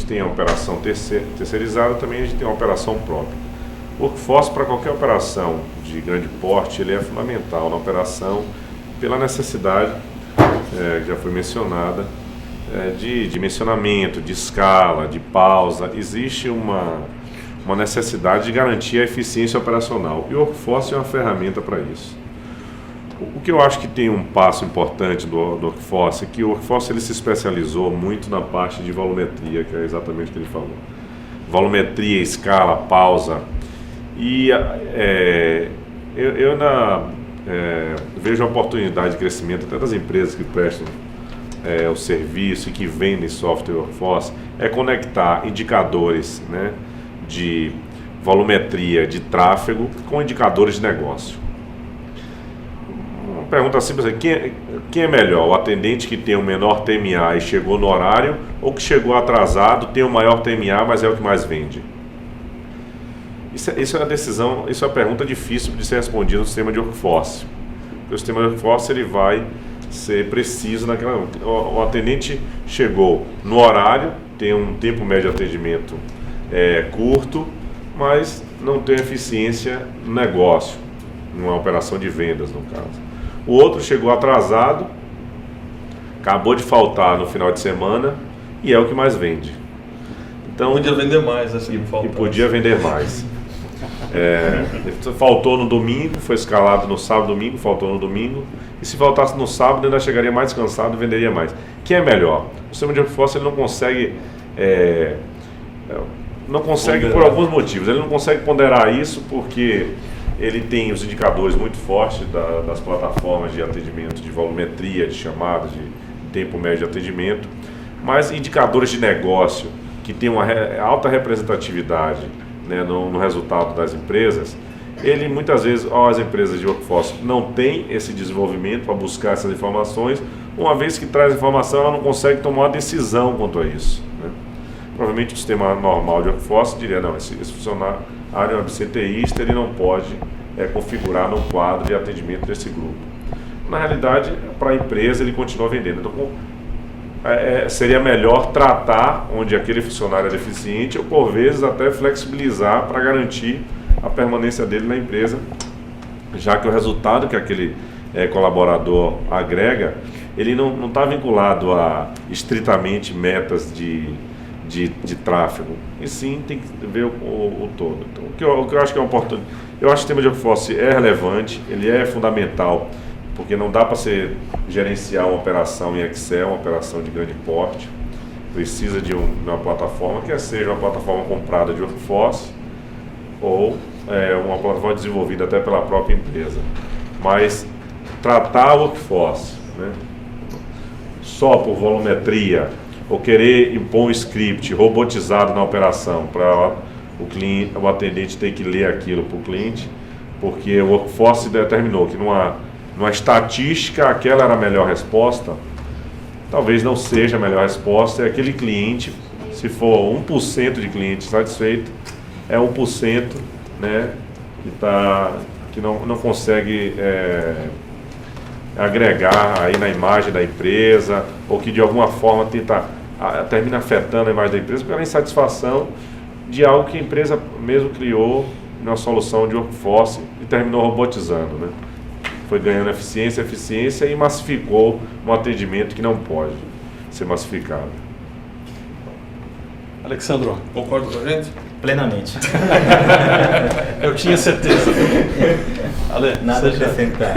tem a operação terceirizada, também a gente tem uma operação própria. O workforce, para qualquer operação de grande porte, ele é fundamental na operação pela necessidade, que já foi mencionada, de dimensionamento, de escala, de pausa. Existe uma necessidade de garantir a eficiência operacional. E o workforce é uma ferramenta para isso. O que eu acho que tem um passo importante do workforce é que o workforce ele se especializou muito na parte de volumetria, que é exatamente o que ele falou. Volumetria, escala, pausa. E eu vejo a oportunidade de crescimento até das empresas que prestam o serviço e que vendem software workforce, é conectar indicadores, né, de volumetria, de tráfego, com indicadores de negócio. Uma pergunta simples: quem é melhor? O atendente que tem o menor TMA e chegou no horário, ou que chegou atrasado, tem o maior TMA, mas é o que mais vende? Isso é uma decisão, isso é uma pergunta difícil de ser respondida no sistema de workforce. Porque o sistema de workforce ele vai ser preciso naquela. O atendente chegou no horário, tem um tempo médio de atendimento curto, mas não tem eficiência no negócio, numa operação de vendas, no caso. O outro chegou atrasado, acabou de faltar no final de semana e é o que mais vende. Então, podia vender mais, e podia vender mais. Faltou no domingo, foi escalado no sábado, domingo, faltou no domingo. E se faltasse no sábado, ainda chegaria mais descansado e venderia mais. Quem é melhor? O sistema de workforce ele não consegue ponderar. Por alguns motivos. Ele não consegue ponderar isso porque ele tem os indicadores muito fortes das plataformas de atendimento, de volumetria, de chamadas, de tempo médio de atendimento, mas indicadores de negócio que tem uma alta representatividade, né, no resultado das empresas. Ele muitas vezes, as empresas de workforce não têm esse desenvolvimento para buscar essas informações. Uma vez que traz informação, ela não consegue tomar uma decisão quanto a isso, né? Provavelmente o sistema normal de workforce diria: não, esse funcionário é um absenteísta, ele não pode configurar no quadro de atendimento desse grupo. Na realidade, para a empresa, ele continua vendendo. Então, seria melhor tratar onde aquele funcionário é deficiente ou, por vezes, até flexibilizar para garantir a permanência dele na empresa, já que o resultado que aquele colaborador agrega, ele não está vinculado a estritamente metas de tráfego, e sim tem que ver o todo. Então, o que eu acho que é importante, eu acho que o sistema de workforce é relevante, ele é fundamental, porque não dá para você gerenciar uma operação em Excel, uma operação de grande porte. Precisa de uma plataforma, quer seja uma plataforma comprada de workforce ou uma plataforma desenvolvida até pela própria empresa. Mas tratar o workforce, né, só por volumetria, ou querer impor um script robotizado na operação para o atendente ter que ler aquilo para o cliente, porque o workforce determinou que numa estatística aquela era a melhor resposta, talvez não seja a melhor resposta. É aquele cliente, se for 1% de cliente satisfeito, é 1%, né, que não consegue agregar aí na imagem da empresa, ou que de alguma forma termina afetando a imagem da empresa pela insatisfação de algo que a empresa mesmo criou na solução de workforce e terminou robotizando, né? Foi ganhando eficiência e massificou um atendimento que não pode ser massificado. Alexandro, concorda com a gente? Plenamente. Eu tinha certeza. Ale, Nada a acrescentar.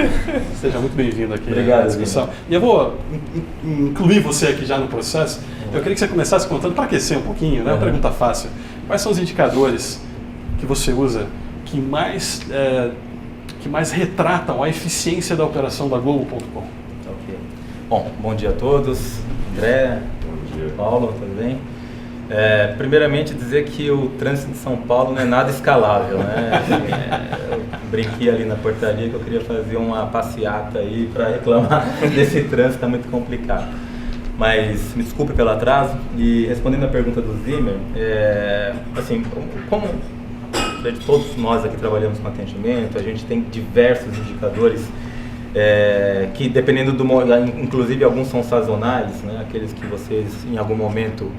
Seja muito bem-vindo aqui. Obrigado, à discussão. Vini. E eu vou incluir você aqui já no processo. Eu queria que você começasse contando, para aquecer um pouquinho, né? Uma pergunta fácil. Quais são os indicadores que você usa que mais que mais retratam a eficiência da operação da Globo.com. Ok. Bom, bom dia a todos. André, Bom dia. Paulo, tudo bem? Primeiramente dizer que o trânsito de São Paulo não é nada escalável, né? Eu brinquei ali na portaria que eu queria fazer uma passeata aí para reclamar desse trânsito, está muito complicado. Mas me desculpe pelo atraso. E respondendo a pergunta do Zimmer, assim, como todos nós aqui trabalhamos com atendimento, a gente tem diversos indicadores que dependendo do, inclusive alguns são sazonais, né? Aqueles que vocês em algum momento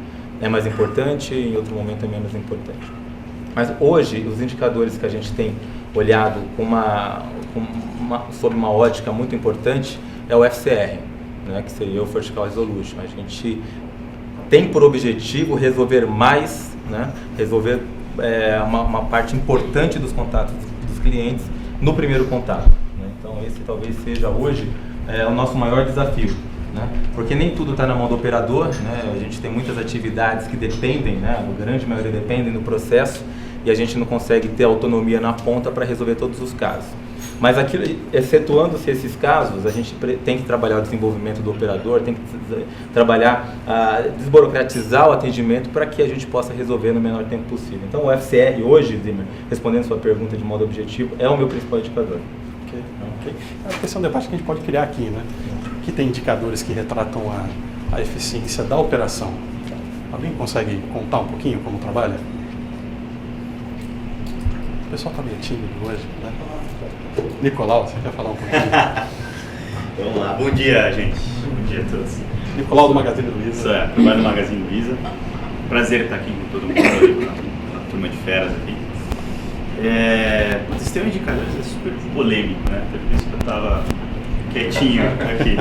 é mais importante, em outro momento é menos importante. Mas hoje os indicadores que a gente tem olhado sob uma ótica muito importante é o FCR, né? Que seria o Vertical Resolution. A gente tem por objetivo resolver mais, né? Resolver uma parte importante dos contatos dos clientes no primeiro contato, né? Então esse talvez seja hoje o nosso maior desafio, né? Porque nem tudo está na mão do operador, né? A gente tem muitas atividades que dependem, né? A grande maioria dependem do processo e a gente não consegue ter autonomia na ponta para resolver todos os casos. Mas aquilo, excetuando-se esses casos, a gente tem que trabalhar o desenvolvimento do operador, tem que trabalhar, desburocratizar o atendimento para que a gente possa resolver no menor tempo possível. Então o FCR hoje, Zimmer, respondendo a sua pergunta de modo objetivo, é o meu principal indicador. Ok. Esse é um debate que a gente pode criar aqui, né? Que tem indicadores que retratam a eficiência da operação. Alguém consegue contar um pouquinho como trabalha? O pessoal está meio tímido hoje, né? Nicolau, você quer falar um pouquinho? Vamos lá, bom dia, gente. Bom dia a todos. Nicolau do Magazine Luiza. Isso trabalho no Magazine Luiza. Prazer estar aqui com todo mundo aí, na turma de feras aqui. O sistema de indicadores é super polêmico, né? Por isso que eu estava quietinho aqui.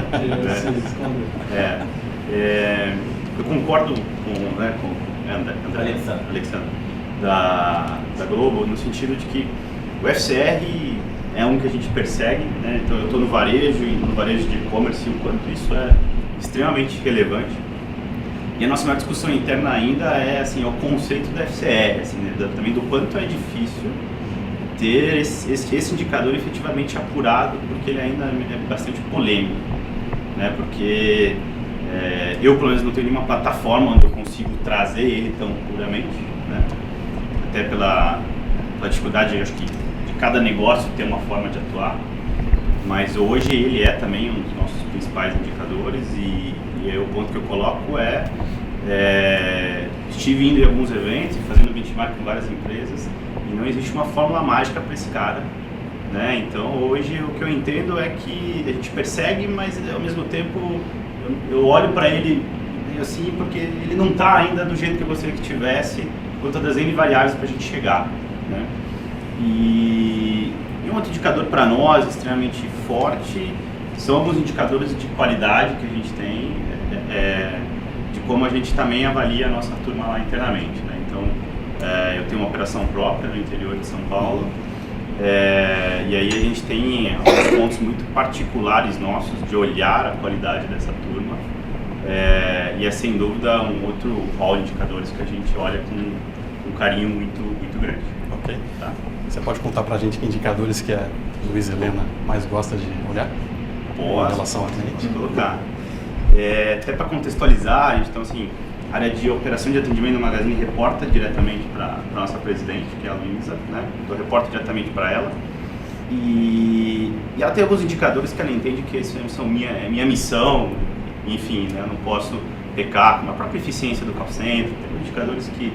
Né? Eu concordo com André Alexandre da Globo, no sentido de que o FCR é um que a gente persegue, né? Então eu estou no varejo e no varejo de e-commerce e o quanto isso é extremamente relevante. E a nossa maior discussão interna ainda é assim, o conceito do FCR, assim, né? Também do quanto é difícil ter esse indicador efetivamente apurado, porque ele ainda é bastante polêmico, né? Porque eu, pelo menos, não tenho nenhuma plataforma onde eu consigo trazer ele tão puramente, né? Até pela dificuldade, acho que, de cada negócio ter uma forma de atuar, mas hoje ele é também um dos nossos principais indicadores e aí o ponto que eu coloco estive indo em alguns eventos e fazendo benchmark com várias empresas e não existe uma fórmula mágica para esse cara, né? Então hoje o que eu entendo é que a gente persegue, mas ao mesmo tempo eu olho para ele assim, porque ele não está ainda do jeito que eu gostaria que tivesse, com todas as N variáveis para a gente chegar, né? E um outro indicador para nós extremamente forte são alguns indicadores de qualidade que a gente tem, de como a gente também avalia a nossa turma lá internamente, né? Então, eu tenho uma operação própria no interior de São Paulo, e aí a gente tem alguns pontos muito particulares nossos de olhar a qualidade dessa turma, e é sem dúvida um outro rol de indicadores que a gente olha com um carinho muito, muito grande. Ok. Tá? Você pode contar pra gente que indicadores que a Luiza Helena mais gosta de olhar? Em relação ao cliente? Posso colocar. Até para contextualizar, a gente, então, assim, a área de operação de atendimento do Magazine reporta diretamente para a nossa presidente, que é a Luiza, né? Então, reporta diretamente para ela. E ela tem alguns indicadores que ela entende que são minha missão, enfim, né? Eu não posso pecar com a própria eficiência do call center, tem indicadores que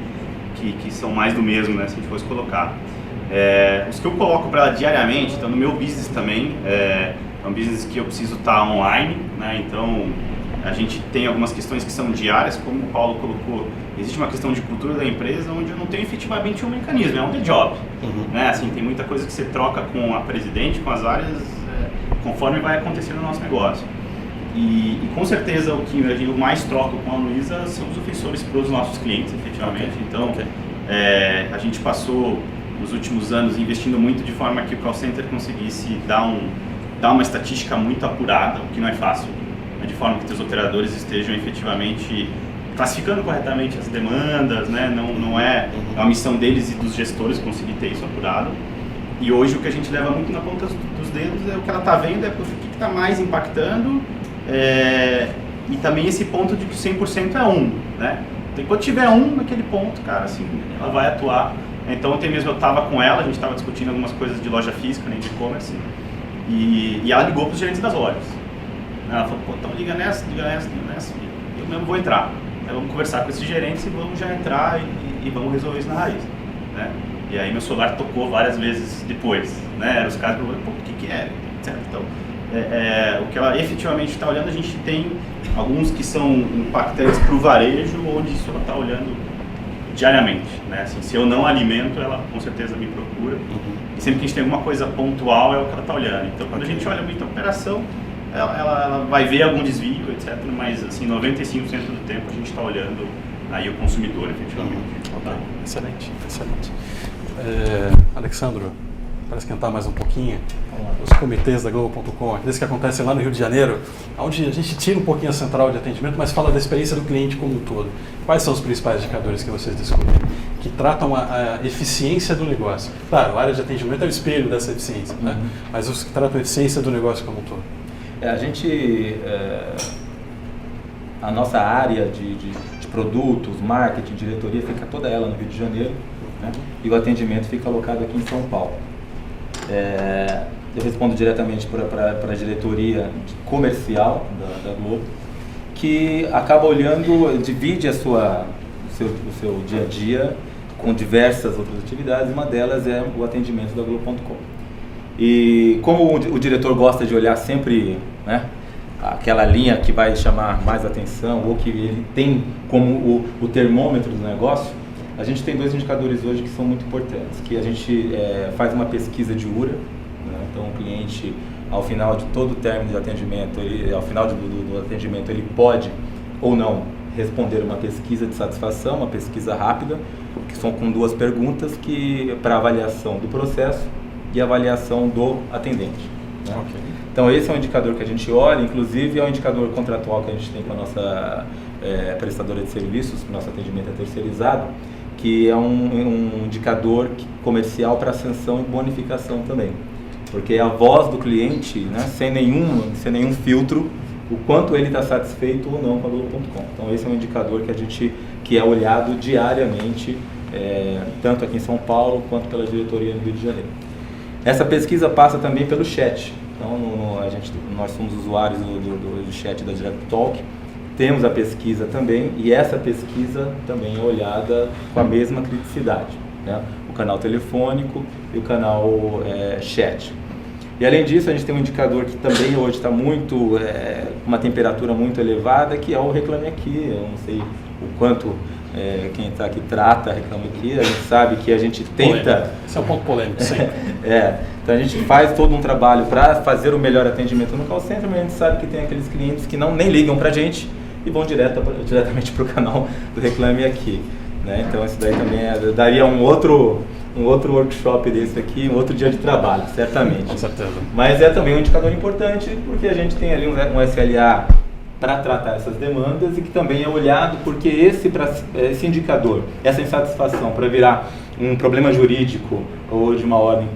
são mais do mesmo, né? Se a gente fosse colocar. Os que eu coloco para ela diariamente, então no meu business também, é um business que eu preciso estar online, né? Então a gente tem algumas questões que são diárias, como o Paulo colocou, existe uma questão de cultura da empresa onde eu não tenho efetivamente um mecanismo, é um the job, né? Assim, tem muita coisa que você troca com a presidente, com as áreas, conforme vai acontecendo no nosso negócio. E com certeza o que eu mais troco com a Luiza são os ofensores para os nossos clientes, efetivamente. Então, a gente passou nos últimos anos investindo muito de forma que o call center conseguisse dar uma estatística muito apurada, o que não é fácil, né? De forma que os operadores estejam efetivamente classificando corretamente as demandas, né? Não é a missão deles e dos gestores conseguir ter isso apurado. E hoje o que a gente leva muito na ponta dos dedos é o que ela está vendo, é o que está mais impactando, e também esse ponto de que 100% é 1, né? Então, quando tiver 1 naquele ponto, cara, assim, ela vai atuar. Então ontem mesmo eu estava com ela, a gente estava discutindo algumas coisas de loja física, né, de e-commerce, e ela ligou para os gerentes das lojas. Ela falou, pô, então liga nessa, e eu mesmo vou entrar. Aí vamos conversar com esses gerentes e vamos já entrar e vamos resolver isso na raiz, né? E aí meu celular tocou várias vezes depois, né? Eram os caras perguntando, pô, o que é? Certo? Então, o que ela efetivamente está olhando, a gente tem alguns que são impactantes para o varejo, onde isso ela está olhando diariamente, né? Assim, se eu não alimento, ela com certeza me procura. E sempre que a gente tem alguma coisa pontual, é o que ela está olhando. Então, quando a gente olha muita operação, ela vai ver algum desvio, etc. Mas, assim, 95% do tempo a gente está olhando aí o consumidor, efetivamente. Tá? Excelente, excelente. Alexandro, para esquentar mais um pouquinho, os comitês da Globo.com, aqueles que acontecem lá no Rio de Janeiro, onde a gente tira um pouquinho a central de atendimento, mas fala da experiência do cliente como um todo. Quais são os principais indicadores que vocês descobrem que tratam a eficiência do negócio? Claro, a área de atendimento é o espelho dessa eficiência, né? Mas os que tratam a eficiência do negócio como um todo. A nossa área de produtos, marketing, diretoria, fica toda ela no Rio de Janeiro, né? E o atendimento fica alocado aqui em São Paulo. Eu respondo diretamente para a diretoria comercial da Globo, que acaba olhando, divide o seu dia a dia com diversas outras atividades, uma delas é o atendimento da Globo.com. E como o diretor gosta de olhar sempre, né, aquela linha que vai chamar mais atenção, ou que ele tem como o termômetro do negócio, a gente tem 2 indicadores hoje que são muito importantes, que a gente faz uma pesquisa de URA, né? Então o cliente, ao final de todo o término de atendimento, ao final do atendimento, ele pode ou não responder uma pesquisa de satisfação, uma pesquisa rápida, que são com 2 perguntas para avaliação do processo e avaliação do atendente, né? Okay. Então esse é um indicador que a gente olha, inclusive é um indicador contratual que a gente tem com a nossa prestadora de serviços, que o nosso atendimento é terceirizado, que é um indicador comercial para ascensão e bonificação também, porque é a voz do cliente, né, sem nenhum filtro, o quanto ele está satisfeito ou não com a Globo.com. Então esse é um indicador que é olhado diariamente, tanto aqui em São Paulo quanto pela diretoria no Rio de Janeiro. Essa pesquisa passa também pelo chat. Então nós somos usuários do chat da DirectTalk, temos a pesquisa também, e essa pesquisa também é olhada com a mesma criticidade, né? O canal telefônico e o canal chat. E além disso, a gente tem um indicador que também hoje está muito, uma temperatura muito elevada, que é o Reclame Aqui. Eu não sei o quanto quem está aqui trata Reclame Aqui, a gente sabe que a gente tenta... Esse é um ponto polêmico, sim. Então a gente faz todo um trabalho para fazer o melhor atendimento no call center, mas a gente sabe que tem aqueles clientes que nem ligam para a gente e vão diretamente para o canal do Reclame Aqui, né? Então isso daí também daria um outro workshop desse aqui, um outro dia de trabalho, certamente. Com certeza. Mas é também um indicador importante, porque a gente tem ali um SLA para tratar essas demandas e que também é olhado porque esse indicador, essa insatisfação para virar um problema jurídico ou de uma ordem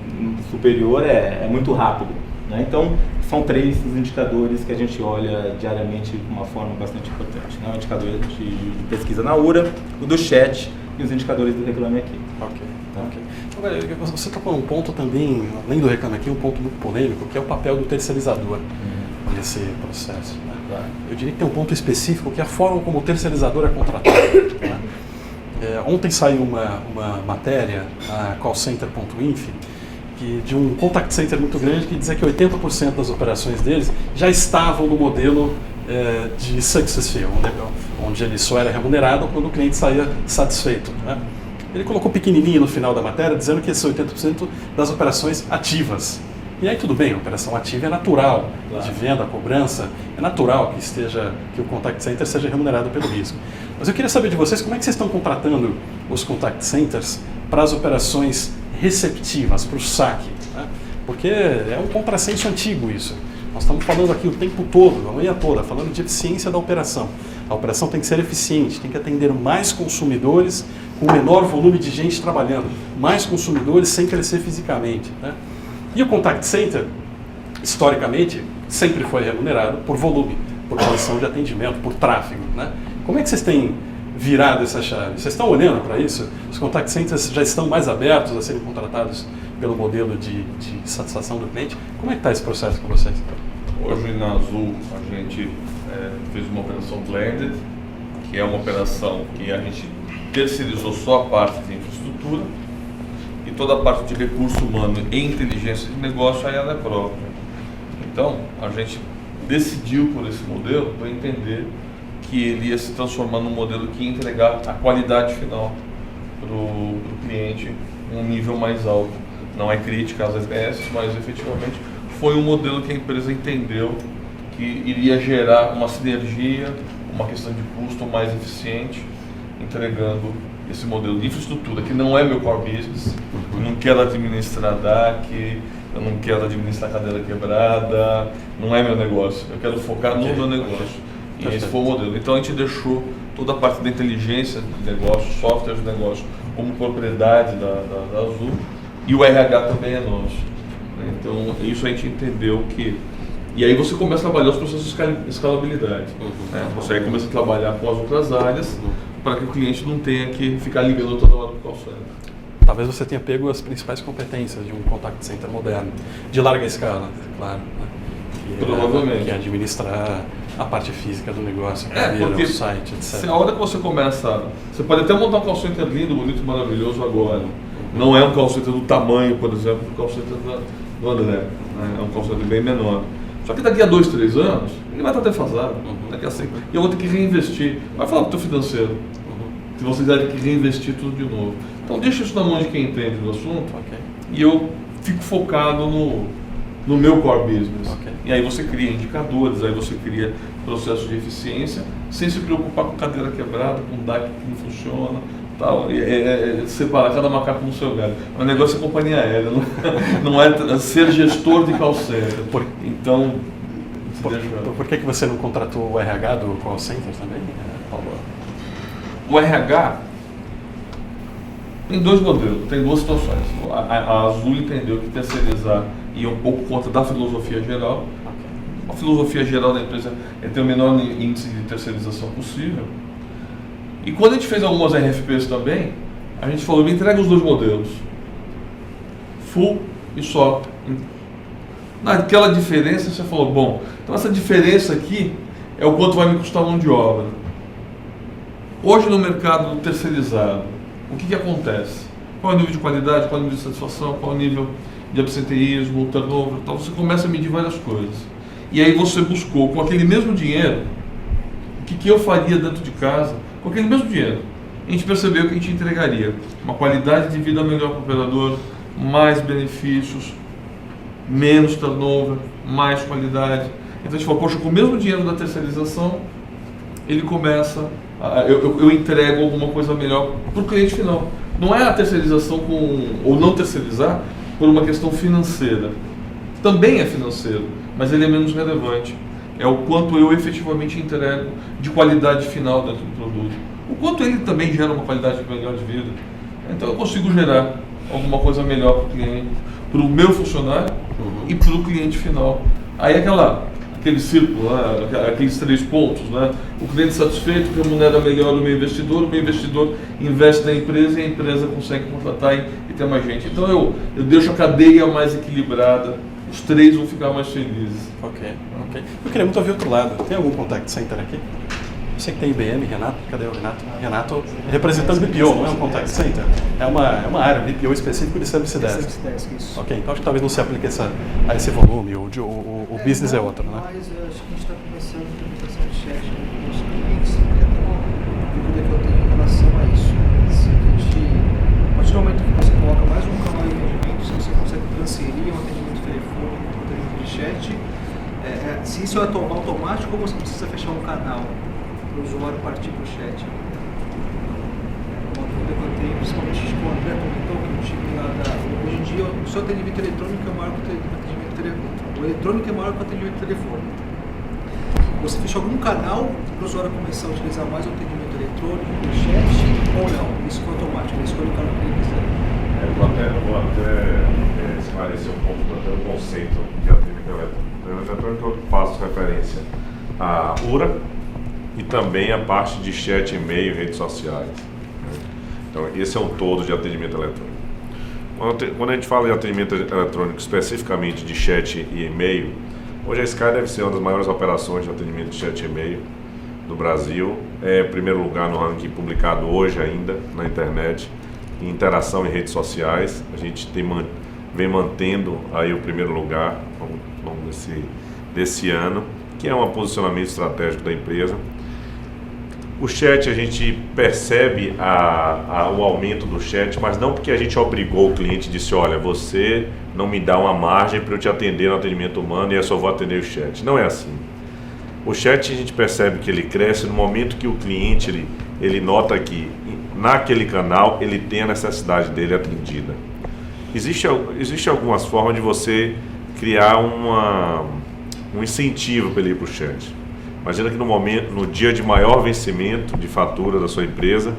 superior é muito rápido, né? Então são 3 os indicadores que a gente olha diariamente de uma forma bastante importante, né? O indicador de pesquisa na URA, o do chat e os indicadores do Reclame Aqui. Ok. Agora, você tocou num ponto também, além do Reclame Aqui, um ponto muito polêmico, que é o papel do terceirizador nesse processo, né? Claro. Eu diria que tem um ponto específico, que é a forma como o terceirizador é contratado, né? Ontem saiu uma matéria na callcenter.inf de um contact center muito grande que dizia que 80% das operações deles já estavam no modelo de success fee, onde ele só era remunerado quando o cliente saía satisfeito, né? Ele colocou pequenininho no final da matéria, dizendo que esses 80% das operações ativas. E aí tudo bem, a operação ativa é natural, claro, de venda, cobrança, é natural que o contact center seja remunerado pelo risco. Mas eu queria saber de vocês, como é que vocês estão contratando os contact centers para as operações receptivas, para o saque, né? Porque é um contrassenso antigo isso. Nós estamos falando aqui o tempo todo, a manhã toda, falando de eficiência da operação. A operação tem que ser eficiente, tem que atender mais consumidores com menor volume de gente trabalhando, mais consumidores sem crescer fisicamente, né? E o contact center, historicamente, sempre foi remunerado por volume, por condição de atendimento, por tráfego, né? Como é que vocês têm virado essa chave? Vocês estão olhando para isso? Os contact centers já estão mais abertos a serem contratados pelo modelo de satisfação do cliente? Como é que está esse processo com vocês? Hoje na Azul a gente fez uma operação blended, que é uma operação que a gente terceirizou só a parte de infraestrutura e toda a parte de recurso humano e inteligência de negócio aí ela é própria. Então a gente decidiu por esse modelo para entender que ele ia se transformar num modelo que ia entregar a qualidade final para o cliente em um nível mais alto. Não é crítica às SBS, mas efetivamente foi um modelo que a empresa entendeu que iria gerar uma sinergia, uma questão de custo mais eficiente, entregando esse modelo de infraestrutura, que não é meu core business. Eu não quero administrar DAC, eu não quero administrar cadeira quebrada, não é meu negócio. Eu quero focar no meu negócio. E esse foi o modelo. Então a gente deixou toda a parte da inteligência de negócio, software de negócio, como propriedade da Azul, e o RH também é nosso. Então isso a gente entendeu que... E aí você começa a trabalhar os processos de escalabilidade. Né? Você aí começa a trabalhar com as outras áreas para que o cliente não tenha que ficar ligando toda hora para o call center. Talvez você tenha pego as principais competências de um contact center moderno, de larga escala, claro. Né? Provavelmente. Que é administrar a parte física do negócio, porque o site, etc. A hora que você começa... Você pode até montar um call center lindo, bonito, maravilhoso agora. Não é um call center do tamanho, por exemplo, do call center do André. Né? É um call center bem menor. Só que daqui a 2, 3 anos, ele vai estar defasado. Daqui a 5. E eu vou ter que reinvestir. Vai falar para o teu financeiro. Que você vai ter que reinvestir tudo de novo. Então deixa isso na mão de quem entende do assunto. E eu fico focado no meu core business. E aí você cria indicadores, aí você cria processos de eficiência, sem se preocupar com cadeira quebrada, com DAC que não funciona. Tal. Separar cada macaco no seu galho. O negócio é companhia aérea, não é ser gestor de call center. Então, por que você não contratou o RH do call center também, Paulo? O RH tem dois modelos, tem duas situações. A Azul entendeu que terceirizar ia um pouco contra da filosofia geral. A filosofia geral da empresa é ter o menor índice de terceirização possível. E quando a gente fez algumas RFPs também, a gente falou, me entrega os dois modelos. Full e só. Naquela diferença você falou, bom, então essa diferença aqui é o quanto vai me custar mão de obra. Hoje no mercado terceirizado, o que acontece? Qual é o nível de qualidade, qual é o nível de satisfação, qual é o nível de absenteísmo, turnover, então você começa a medir várias coisas. E aí você buscou, com aquele mesmo dinheiro, o que eu faria dentro de casa, com aquele mesmo dinheiro. A gente percebeu que a gente entregaria uma qualidade de vida melhor para o operador, mais benefícios, menos turnover, mais qualidade. Então a gente falou, poxa, com o mesmo dinheiro da terceirização, ele começa, eu entrego alguma coisa melhor para o cliente final. Não é a terceirização ou não terceirizar por uma questão financeira. Também é financeiro, mas ele é menos relevante. É o quanto eu efetivamente entrego de qualidade final dentro do produto. O quanto ele também gera uma qualidade melhor de vida. Então eu consigo gerar alguma coisa melhor para o cliente, para o meu funcionário e para o cliente final. Aí aquele círculo, né? Aqueles 3 pontos, né? O cliente satisfeito remunera melhor o meu investidor investe na empresa e a empresa consegue contratar e ter mais gente. Então eu deixo a cadeia mais equilibrada, os 3 vão ficar mais felizes. Ok. Eu queria muito ouvir o outro lado. Tem algum contact center aqui? Eu sei que tem IBM, Renato. Cadê o Renato? Renato representando BPO, não é um contact center? É uma área, BPO específico de Service Desk. Ok, então acho que talvez não se aplique a esse volume, o business é outro, né? Mas acho que a gente está começando a implementação de chat com os clientes, e até uma dúvida que eu tenho em relação a isso. Se a partir do momento que você coloca mais um canal de atendimento, se você consegue transferir um atendimento telefônico para um atendimento de chat, se isso é automático ou você precisa fechar um canal para o usuário partir para o chat? Uma dúvida que eu tenho, principalmente com o André comentou que o time lá hoje em dia o seu atendimento eletrônico é maior que o atendimento telefônico. O eletrônico é maior que o atendimento telefônico. Você fecha algum canal para o usuário começar a utilizar mais o atendimento eletrônico, o chat, ou não? Isso foi automático, ele escolhe o canal que ele quiser. Eu vou até esclarecer um pouco do conceito de atendimento eletrônico. O eletrônico eu faço referência à URA e também a parte de chat, e-mail e redes sociais. Então, esse é um todo de atendimento eletrônico. Quando a gente fala em atendimento eletrônico especificamente de chat e e-mail, hoje a Sky deve ser uma das maiores operações de atendimento de chat e e-mail do Brasil. É primeiro lugar no ranking publicado hoje ainda na internet, em interação em redes sociais. A gente vem mantendo aí o primeiro lugar ao longo desse ano, que é um posicionamento estratégico da empresa. O chat, a gente percebe o aumento do chat, mas não porque a gente obrigou o cliente e disse, olha, você não me dá uma margem para eu te atender no atendimento humano e eu só vou atender o chat. Não é assim. O chat, a gente percebe que ele cresce no momento que o cliente ele nota que naquele canal ele tem a necessidade dele atendida. Existe algumas formas de você criar um incentivo para ele ir para o chat. Imagina que no dia de maior vencimento de fatura da sua empresa,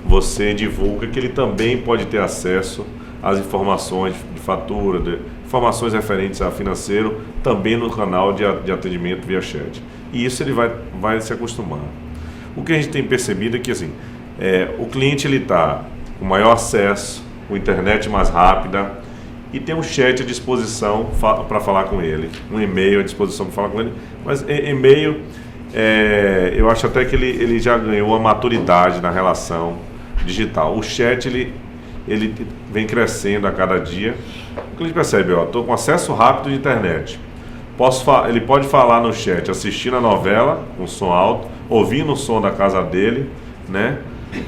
você divulga que ele também pode ter acesso às informações de fatura, informações referentes a financeiro, também no canal de atendimento via chat. E isso ele vai se acostumar. O que a gente tem percebido é que assim, o cliente está com maior acesso, com internet mais rápida e tem um chat à disposição para falar com ele, um e-mail à disposição para falar com ele, mas e-mail... eu acho até que ele já ganhou uma maturidade na relação digital. O chat ele vem crescendo a cada dia. O cliente percebe, estou com acesso rápido de internet. Ele pode falar no chat, assistindo a novela com som alto, ouvindo o som da casa dele, né?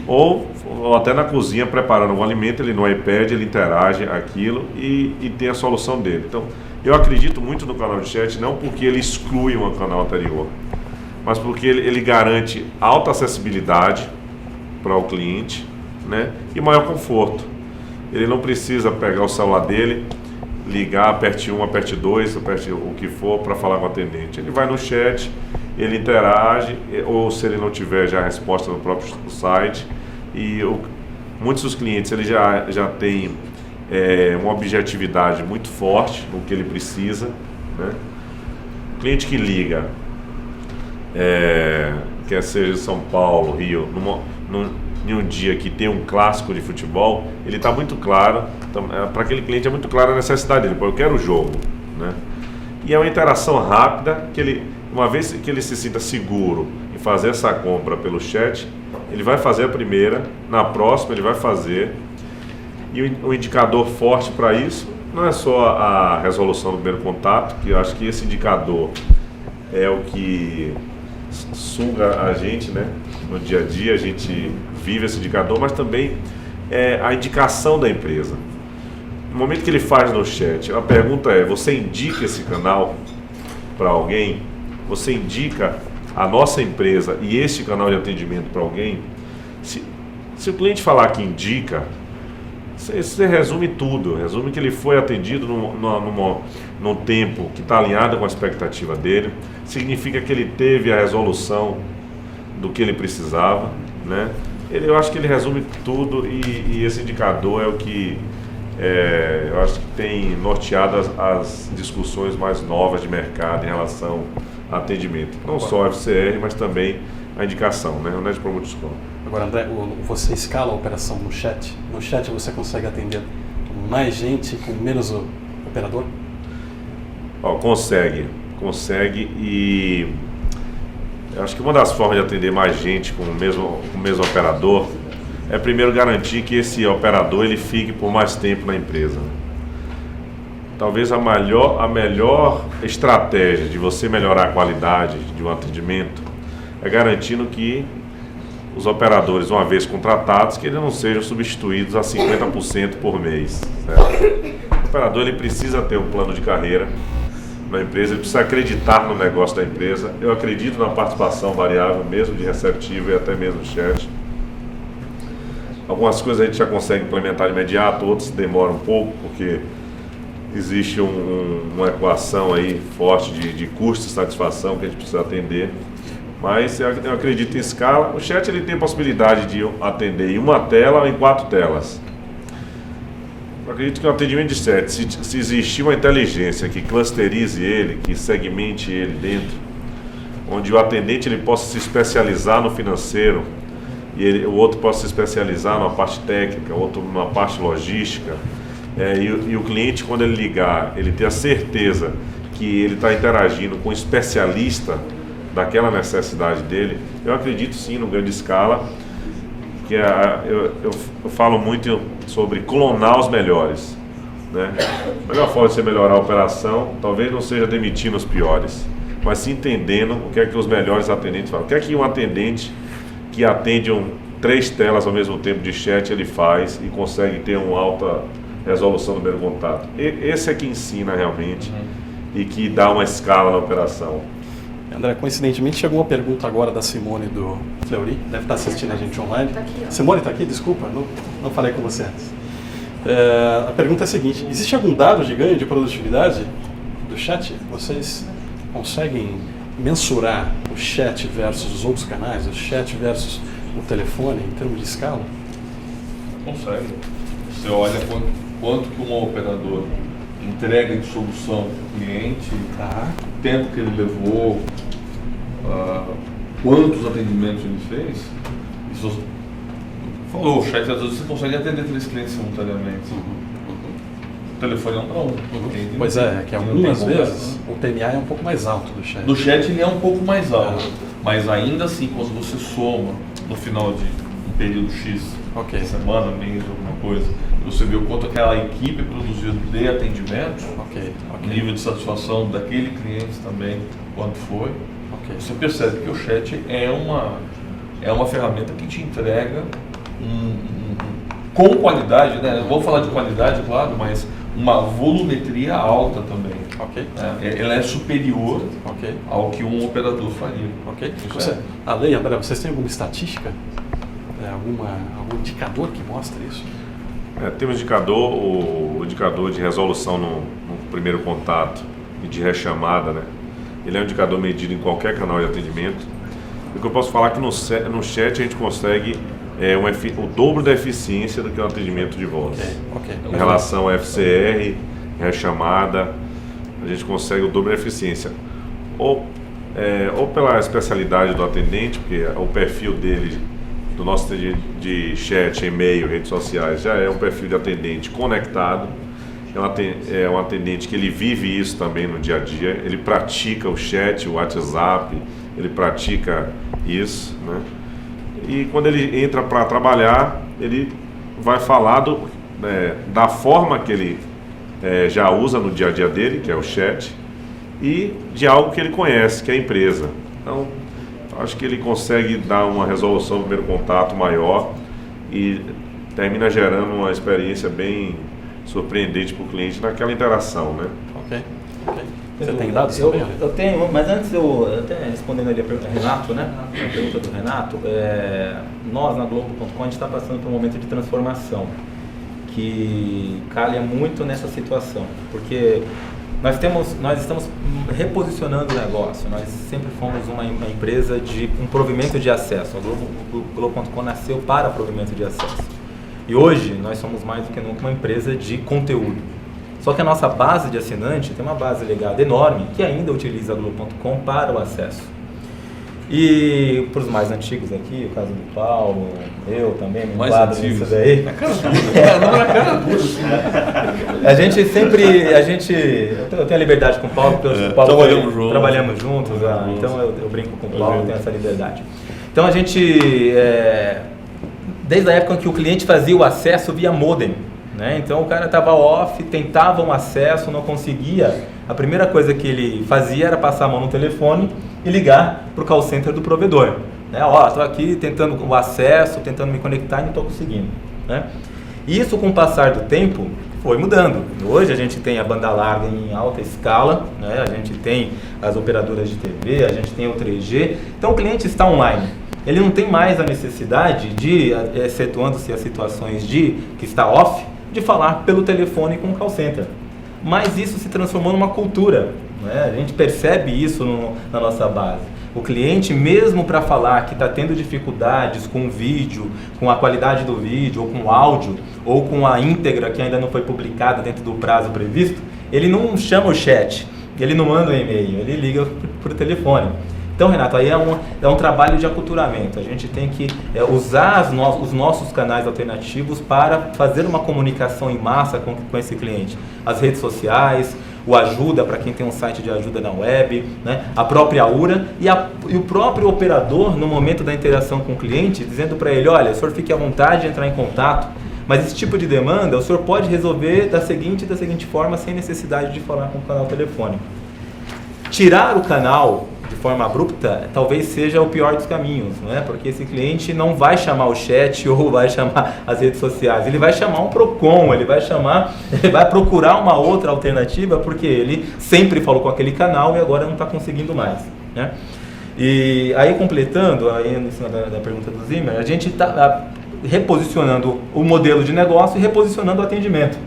Ou até na cozinha preparando um alimento, ele no iPad ele interage aquilo e tem a solução dele. Então, eu acredito muito no canal de chat, não porque ele exclui um canal anterior, mas porque ele garante alta acessibilidade para o cliente, né? E maior conforto. Ele não precisa pegar o celular dele, ligar, aperte 1, aperte 2, aperte o que for para falar com o atendente. Ele vai no chat, ele interage, ou se ele não tiver já a resposta no próprio site. E muitos dos clientes ele já tem uma objetividade muito forte no que ele precisa, né? O cliente que liga, quer seja São Paulo, Rio, em um dia que tem um clássico de futebol, ele está muito claro, para aquele cliente é muito clara a necessidade dele, eu quero o jogo, né? E é uma interação rápida, que uma vez que ele se sinta seguro em fazer essa compra pelo chat, ele vai fazer a primeira, na próxima ele vai fazer, e o indicador forte para isso não é só a resolução do primeiro contato, que eu acho que esse indicador é o que suga a gente, né? No dia a dia a gente vive esse indicador, mas também a indicação da empresa. No momento que ele faz no chat, a pergunta você indica esse canal para alguém? Você indica a nossa empresa e este canal de atendimento para alguém? Se o cliente falar que indica, você resume tudo, resume que ele foi atendido num tempo que está alinhado com a expectativa dele, significa que ele teve a resolução do que ele precisava, né? Eu acho que ele resume tudo e esse indicador é o que eu acho que tem norteado as discussões mais novas de mercado em relação a atendimento, não só a FCR, mas também a indicação, né? O Net Promoter Score. Agora, André, você escala a operação no chat? No chat você consegue atender mais gente com menos operador? Consegue e eu acho que uma das formas de atender mais gente com o mesmo operador é primeiro garantir que esse operador ele fique por mais tempo na empresa. Talvez a melhor estratégia de você melhorar a qualidade de um atendimento é garantindo que os operadores, uma vez contratados, que eles não sejam substituídos a 50% por mês. Certo? O operador ele precisa ter um plano de carreira na empresa, ele precisa acreditar no negócio da empresa. Eu acredito na participação variável, mesmo de receptivo e até mesmo chat. Algumas coisas a gente já consegue implementar de imediato, outras demoram um pouco, porque existe uma equação aí forte de custo e satisfação que a gente precisa atender. Mas eu acredito em escala. O chat ele tem a possibilidade de atender em uma tela ou em 4 telas. Eu acredito que o atendimento de chat, se existir uma inteligência que clusterize ele, que segmente ele dentro, onde o atendente ele possa se especializar no financeiro e o outro possa se especializar numa parte técnica, outro numa parte logística, e o cliente, quando ele ligar, ele ter a certeza que ele está interagindo com um especialista daquela necessidade dele. Eu acredito sim no grande escala, que eu falo muito sobre clonar os melhores, né? A melhor forma de você melhorar a operação talvez não seja demitindo os piores, mas sim entendendo o que é que os melhores atendentes fazem. O que é que um atendente que atende 3 telas ao mesmo tempo de chat ele faz e consegue ter uma alta resolução do primeiro contato. Esse é que ensina realmente e que dá uma escala na operação. André, coincidentemente chegou uma pergunta agora da Simone do Fleury, deve estar assistindo a gente online. Tá aqui, ó. Simone está aqui? Desculpa, não falei com você antes. A pergunta é a seguinte: existe algum dado de ganho de produtividade do chat? Vocês conseguem mensurar o chat versus os outros canais, o chat versus o telefone em termos de escala? Consegue. Você olha quanto que um operador entrega de solução para o cliente, o tempo que ele levou, quantos atendimentos ele fez. Isso falou, o chat às vezes você consegue atender 3 clientes simultaneamente. O telefone não. Pois é, que algumas vezes o TMA é um pouco mais alto do chat. Do chat ele é um pouco mais alto, mas ainda assim, quando você soma no final de um período X, semana, mês, alguma coisa, você vê o quanto aquela equipe produziu de atendimento, o nível de satisfação daquele cliente também, quanto foi, você percebe que o chat é uma ferramenta que te entrega com qualidade, né? Vou falar de qualidade, claro, mas uma volumetria alta também. Ela é superior ao que um operador faria. Além, André, vocês têm alguma estatística? Algum indicador que mostra isso? Temos o indicador de resolução no primeiro contato e de rechamada, né? Ele é um indicador medido em qualquer canal de atendimento. O que eu posso falar é que no chat a gente consegue o dobro da eficiência do que o atendimento de voz. Em relação ao FCR, rechamada, a gente consegue o dobro da eficiência. Ou pela especialidade do atendente, porque o perfil dele, do nosso de chat, e-mail, redes sociais, já é um perfil de atendente conectado. É um atendente que ele vive isso também no dia a dia, ele pratica o chat, o WhatsApp, ele pratica isso, né? E quando ele entra para trabalhar, ele vai falar da forma que ele já usa no dia a dia dele, que é o chat, e de algo que ele conhece, que é a empresa. Então, acho que ele consegue dar uma resolução do primeiro contato maior e termina gerando uma experiência bem surpreendente para o cliente naquela interação, né? Você tem dados também? Eu tenho, mas antes até respondendo ali a Renato, né? A pergunta do Renato, nós na Globo.com a gente está passando por um momento de transformação que calha muito nessa situação, porque nós estamos reposicionando o negócio. Nós sempre fomos uma empresa de um provimento de acesso. O Globo.com nasceu para provimento de acesso. E hoje nós somos mais do que nunca uma empresa de conteúdo. Só que a nossa base de assinante tem uma base legada enorme que ainda utiliza a Globo.com para o acesso. E para os mais antigos aqui, o caso do Paulo, eu também me enquadro nisso daí. A gente sempre, eu tenho a liberdade com o Paulo, porque o Paulo trabalhamos juntos, então eu brinco com o Paulo, tenho essa liberdade. Então a gente, desde a época em que o cliente fazia o acesso via modem, né? Então o cara estava off, tentava um acesso, não conseguia. A primeira coisa que ele fazia era passar a mão no telefone e ligar para o call center do provedor. Estou aqui tentando o acesso, tentando me conectar e não estou conseguindo. Né? Isso, com o passar do tempo, foi mudando. Hoje a gente tem a banda larga em alta escala, né? A gente tem as operadoras de TV, a gente tem o 3G. Então o cliente está online. Ele não tem mais a necessidade de, excetuando-se as situações que está off, de falar pelo telefone com o call center. Mas isso se transformou numa cultura, né? A gente percebe isso na nossa base. O cliente, mesmo para falar que está tendo dificuldades com o vídeo, com a qualidade do vídeo, ou com o áudio, ou com a íntegra que ainda não foi publicada dentro do prazo previsto, ele não chama o chat, ele não manda um e-mail, ele liga por telefone. Então, Renato, aí é um trabalho de aculturamento. A gente tem que usar os nossos canais alternativos para fazer uma comunicação em massa com esse cliente. As redes sociais, o Ajuda, para quem tem um site de ajuda na web, né? A própria URA e o próprio operador, no momento da interação com o cliente, dizendo para ele, olha, o senhor fique à vontade de entrar em contato, mas esse tipo de demanda o senhor pode resolver da seguinte forma, sem necessidade de falar com o canal telefônico. Tirar o canal de forma abrupta talvez seja o pior dos caminhos, não é? Porque esse cliente não vai chamar o chat ou vai chamar as redes sociais, ele vai chamar um PROCON, ele vai procurar uma outra alternativa porque ele sempre falou com aquele canal e agora não está conseguindo mais, né? E aí, completando, aí em cima da pergunta do Zimmer, a gente está reposicionando o modelo de negócio e reposicionando o atendimento.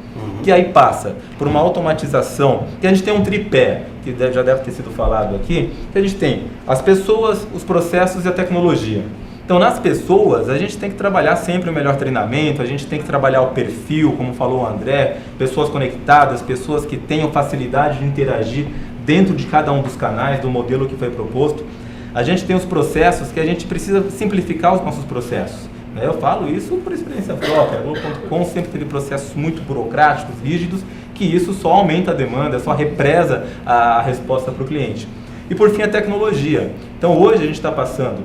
Que aí passa por uma automatização, que a gente tem um tripé, que já deve ter sido falado aqui, que a gente tem as pessoas, os processos e a tecnologia. Então, nas pessoas, a gente tem que trabalhar sempre o melhor treinamento, a gente tem que trabalhar o perfil, como falou o André, pessoas conectadas, pessoas que tenham facilidade de interagir dentro de cada um dos canais, do modelo que foi proposto. A gente tem os processos, que a gente precisa simplificar os nossos processos. Eu falo isso por experiência própria. A Globo.com sempre teve processos muito burocráticos, rígidos, que isso só aumenta a demanda, só represa a resposta para o cliente. E por fim, a tecnologia. Então hoje a gente está passando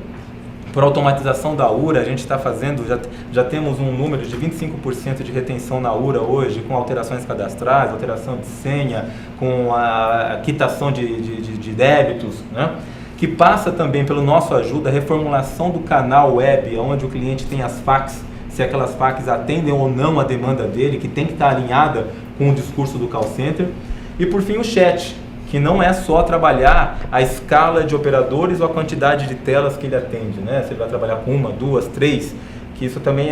por automatização da URA, a gente está fazendo, já temos um número de 25% de retenção na URA hoje, com alterações cadastrais, alteração de senha, com a quitação de débitos, né? Que passa também pelo nosso Ajuda, a reformulação do canal web, onde o cliente tem as facs, se aquelas facs atendem ou não a demanda dele, que tem que estar alinhada com o discurso do call center. E por fim o chat, que não é só trabalhar a escala de operadores ou a quantidade de telas que ele atende, né? Se ele vai trabalhar com 1, 2, 3, que isso também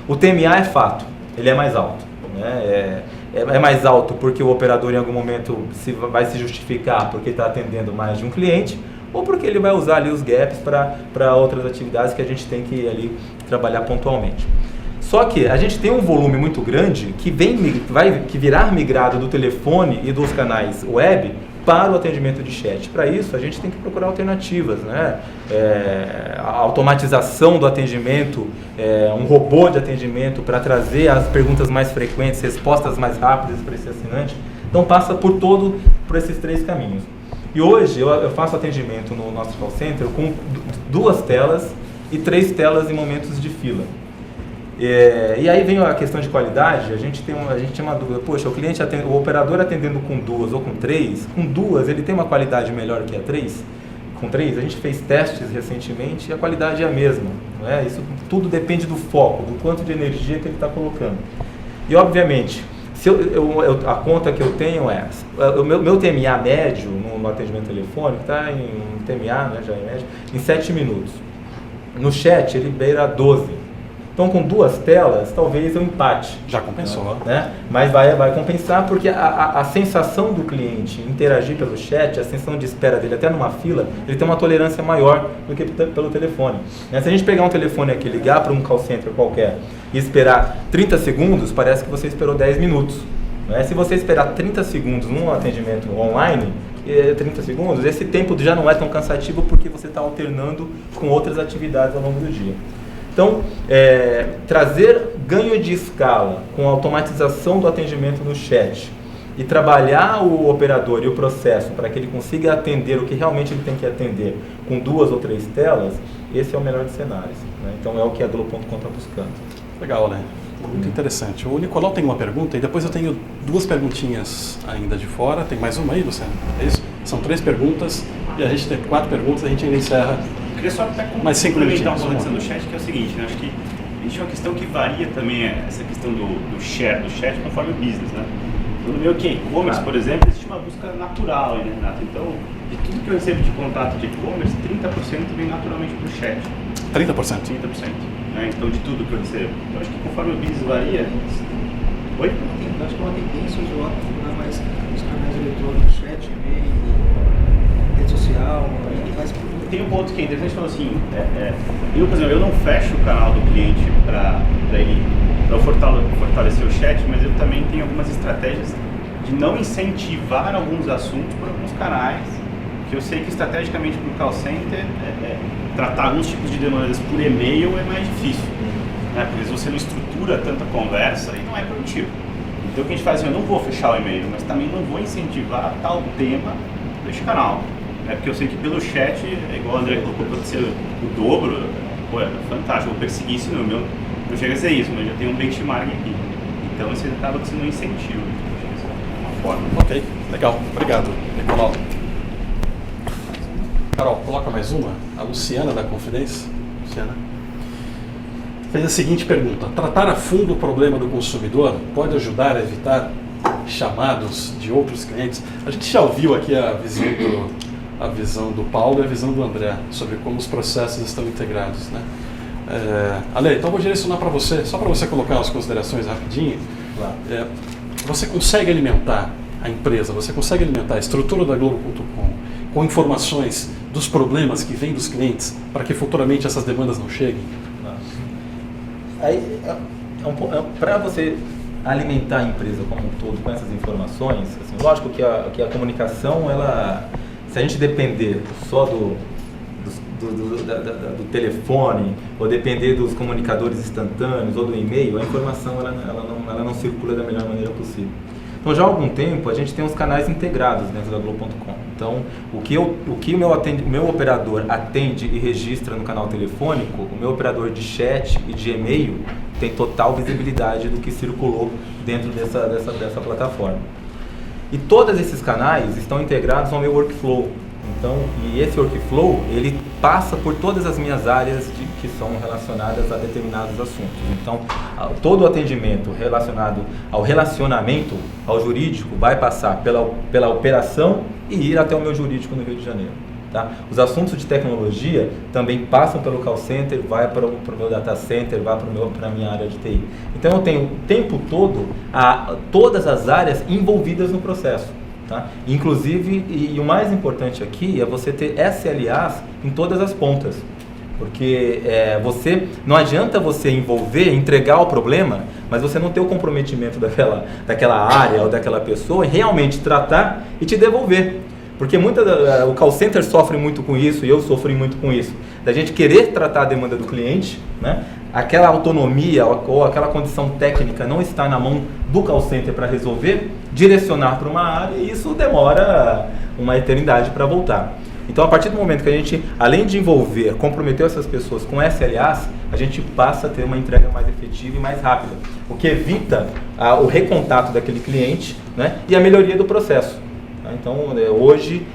o TMA é fato, ele é mais alto, né? É mais alto porque o operador em algum momento vai se justificar porque está atendendo mais de um cliente, ou porque ele vai usar ali os gaps para outras atividades que a gente tem que ali trabalhar pontualmente. Só que a gente tem um volume muito grande que vai virar migrado do telefone e dos canais web para o atendimento de chat. Para isso, a gente tem que procurar alternativas, né? A automatização do atendimento, um robô de atendimento para trazer as perguntas mais frequentes, respostas mais rápidas para esse assinante. Então, passa por esses 3 caminhos. E hoje, eu faço atendimento no nosso call center com 2 telas e 3 telas em momentos de fila. E aí vem a questão de qualidade. A gente tem uma dúvida, poxa, o operador atendendo com 2 ou com 3, com 2 ele tem uma qualidade melhor que a 3? Com 3, a gente fez testes recentemente e a qualidade é a mesma, não é? Isso tudo depende do foco, do quanto de energia que ele está colocando. E obviamente, se a conta que eu tenho o meu TMA médio no atendimento telefônico está em TMA, né, já em médio, em 7 minutos. No chat ele beira 12. Então, com 2 telas, talvez eu empate. Já compensou. Né? Mas vai compensar porque a sensação do cliente interagir pelo chat, a sensação de espera dele até numa fila, ele tem uma tolerância maior do que pelo telefone. Né? Se a gente pegar um telefone aqui, ligar para um call center qualquer e esperar 30 segundos, parece que você esperou 10 minutos. Né? Se você esperar 30 segundos num atendimento online, 30 segundos, esse tempo já não é tão cansativo porque você está alternando com outras atividades ao longo do dia. Então, trazer ganho de escala com a automatização do atendimento no chat e trabalhar o operador e o processo para que ele consiga atender o que realmente ele tem que atender com 2 ou 3 telas, esse é o melhor dos cenários. Né? Então, é o que a Globo.com está buscando. Legal, né? Muito interessante. O Nicolau tem uma pergunta e depois eu tenho 2 perguntinhas ainda de fora. Tem mais uma aí, Luciano? É isso? São 3 perguntas e a gente tem 4 perguntas, a gente ainda encerra. Eu queria só até complementar uma questão do chat, que é o seguinte, né? Acho que a gente tem uma questão que varia também, essa questão do share do chat conforme o business, né? No meu e-commerce, por exemplo, existe uma busca natural, né, Renato? Então, de tudo que eu recebo de contato de e-commerce, 30% vem naturalmente para o chat. 30%? 30%. Né? Então, de tudo que eu recebo. Então, acho que conforme o business varia... Oi? Acho que é uma tendência usual procurar mais os canais eletrônicos, chat, e-mail, rede social, e faz tem um ponto que é interessante, falou assim, eu, por exemplo, eu não fecho o canal do cliente para fortalecer o chat, mas eu também tenho algumas estratégias de não incentivar alguns assuntos por alguns canais, que eu sei que estrategicamente para o call center, tratar alguns tipos de demandas por e-mail é mais difícil, né? Porque você não estrutura tanta conversa e não é produtivo. Então o que a gente faz é, eu não vou fechar o e-mail, mas também não vou incentivar tal tema deste canal. Porque eu sei que pelo chat, igual o André colocou, pode ser o dobro, é fantástico, eu vou perseguir isso no meu, não chega a ser isso, mas já tem um benchmark aqui. Então você acaba sendo um incentivo, uma forma. Ok, legal, obrigado, Nicolau. Carol, coloca mais uma, a Luciana da Confidência. Luciana fez a seguinte pergunta: tratar a fundo o problema do consumidor pode ajudar a evitar chamados de outros clientes? A gente já ouviu aqui a visão do Paulo e a visão do André sobre como os processos estão integrados, né? Ale, então vou direcionar para você, só para você colocar as considerações rapidinho. Claro. Você consegue alimentar a empresa, você consegue alimentar a estrutura da Globo.com com informações dos problemas que vêm dos clientes para que futuramente essas demandas não cheguem? Aí, para você alimentar a empresa como um todo com essas informações, assim, lógico que a comunicação, se a gente depender só do telefone, ou depender dos comunicadores instantâneos, ou do e-mail, a informação ela não circula da melhor maneira possível. Então, já há algum tempo, a gente tem os canais integrados dentro da Globo.com. Então, o que o meu operador atende e registra no canal telefônico, o meu operador de chat e de e-mail tem total visibilidade do que circulou dentro dessa plataforma. E todos esses canais estão integrados ao meu workflow. Então, e esse workflow, ele passa por todas as minhas áreas que são relacionadas a determinados assuntos. Então, todo o atendimento relacionado ao relacionamento, ao jurídico, vai passar pela operação e ir até o meu jurídico no Rio de Janeiro. Tá? Os assuntos de tecnologia também passam pelo call center, vai para o meu data center, vai para a minha área de TI. Então, eu tenho o tempo todo todas as áreas envolvidas no processo. Tá? Inclusive, e o mais importante aqui é você ter SLAs em todas as pontas, porque não adianta você entregar o problema, mas você não ter o comprometimento daquela área ou daquela pessoa e realmente tratar e te devolver. Porque o call center sofre muito com isso, e eu sofri muito com isso, da gente querer tratar a demanda do cliente, né? Aquela autonomia ou aquela condição técnica não está na mão do call center para resolver, direcionar para uma área, e isso demora uma eternidade para voltar. Então, a partir do momento que a gente, além de comprometer essas pessoas com SLAs, a gente passa a ter uma entrega mais efetiva e mais rápida, o que evita o recontato daquele cliente, né? E a melhoria do processo. Então, hoje,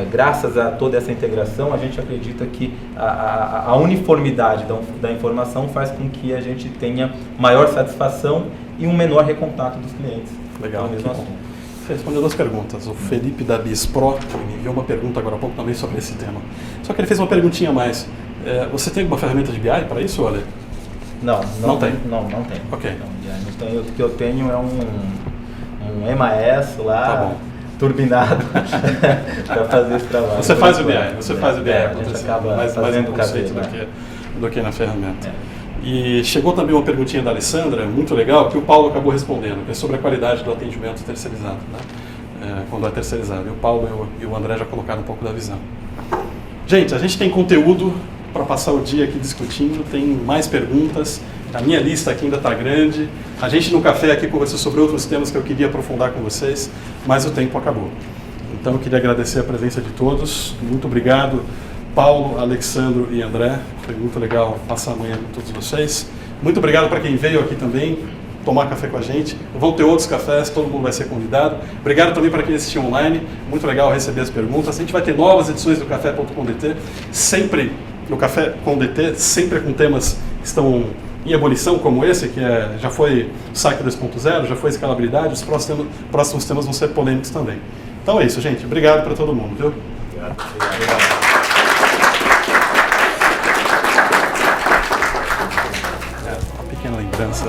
graças a toda essa integração, a gente acredita que a uniformidade da informação faz com que a gente tenha maior satisfação e um menor recontato dos clientes. Legal. Você respondeu 2 perguntas. O Felipe da BISPRO me enviou uma pergunta agora há pouco também sobre esse tema. Só que ele fez uma perguntinha a mais. Você tem alguma ferramenta de BI para isso, Ale? Não tem. Não tem. Ok. Então, o que eu tenho é um MAS lá. Tá bom. Turbinado para fazer esse trabalho. Você faz o BI, a gente acaba mais fazendo um conceito do que na ferramenta. E chegou também uma perguntinha da Alessandra, muito legal, que o Paulo acabou respondendo, que é sobre a qualidade do atendimento terceirizado, né? Quando é terceirizado. E o Paulo e o André já colocaram um pouco da visão. Gente, a gente tem conteúdo para passar o dia aqui discutindo, tem mais perguntas. A minha lista aqui ainda está grande. A gente no café aqui conversou sobre outros temas que eu queria aprofundar com vocês, mas o tempo acabou. Então eu queria agradecer a presença de todos. Muito obrigado, Paulo, Alexandro e André. Foi muito legal passar a manhã com todos vocês. Muito obrigado para quem veio aqui também tomar café com a gente. Vão ter outros cafés, todo mundo vai ser convidado. Obrigado também para quem assistiu online. Muito legal receber as perguntas. A gente vai ter novas edições do Café.com.dt, sempre no Café com DT, sempre com temas que estão em ebulição, como esse, que já foi Saque 2.0, já foi escalabilidade. Os próximos temas vão ser polêmicos também. Então é isso, gente. Obrigado para todo mundo, viu? Obrigado. Uma pequena lembrança.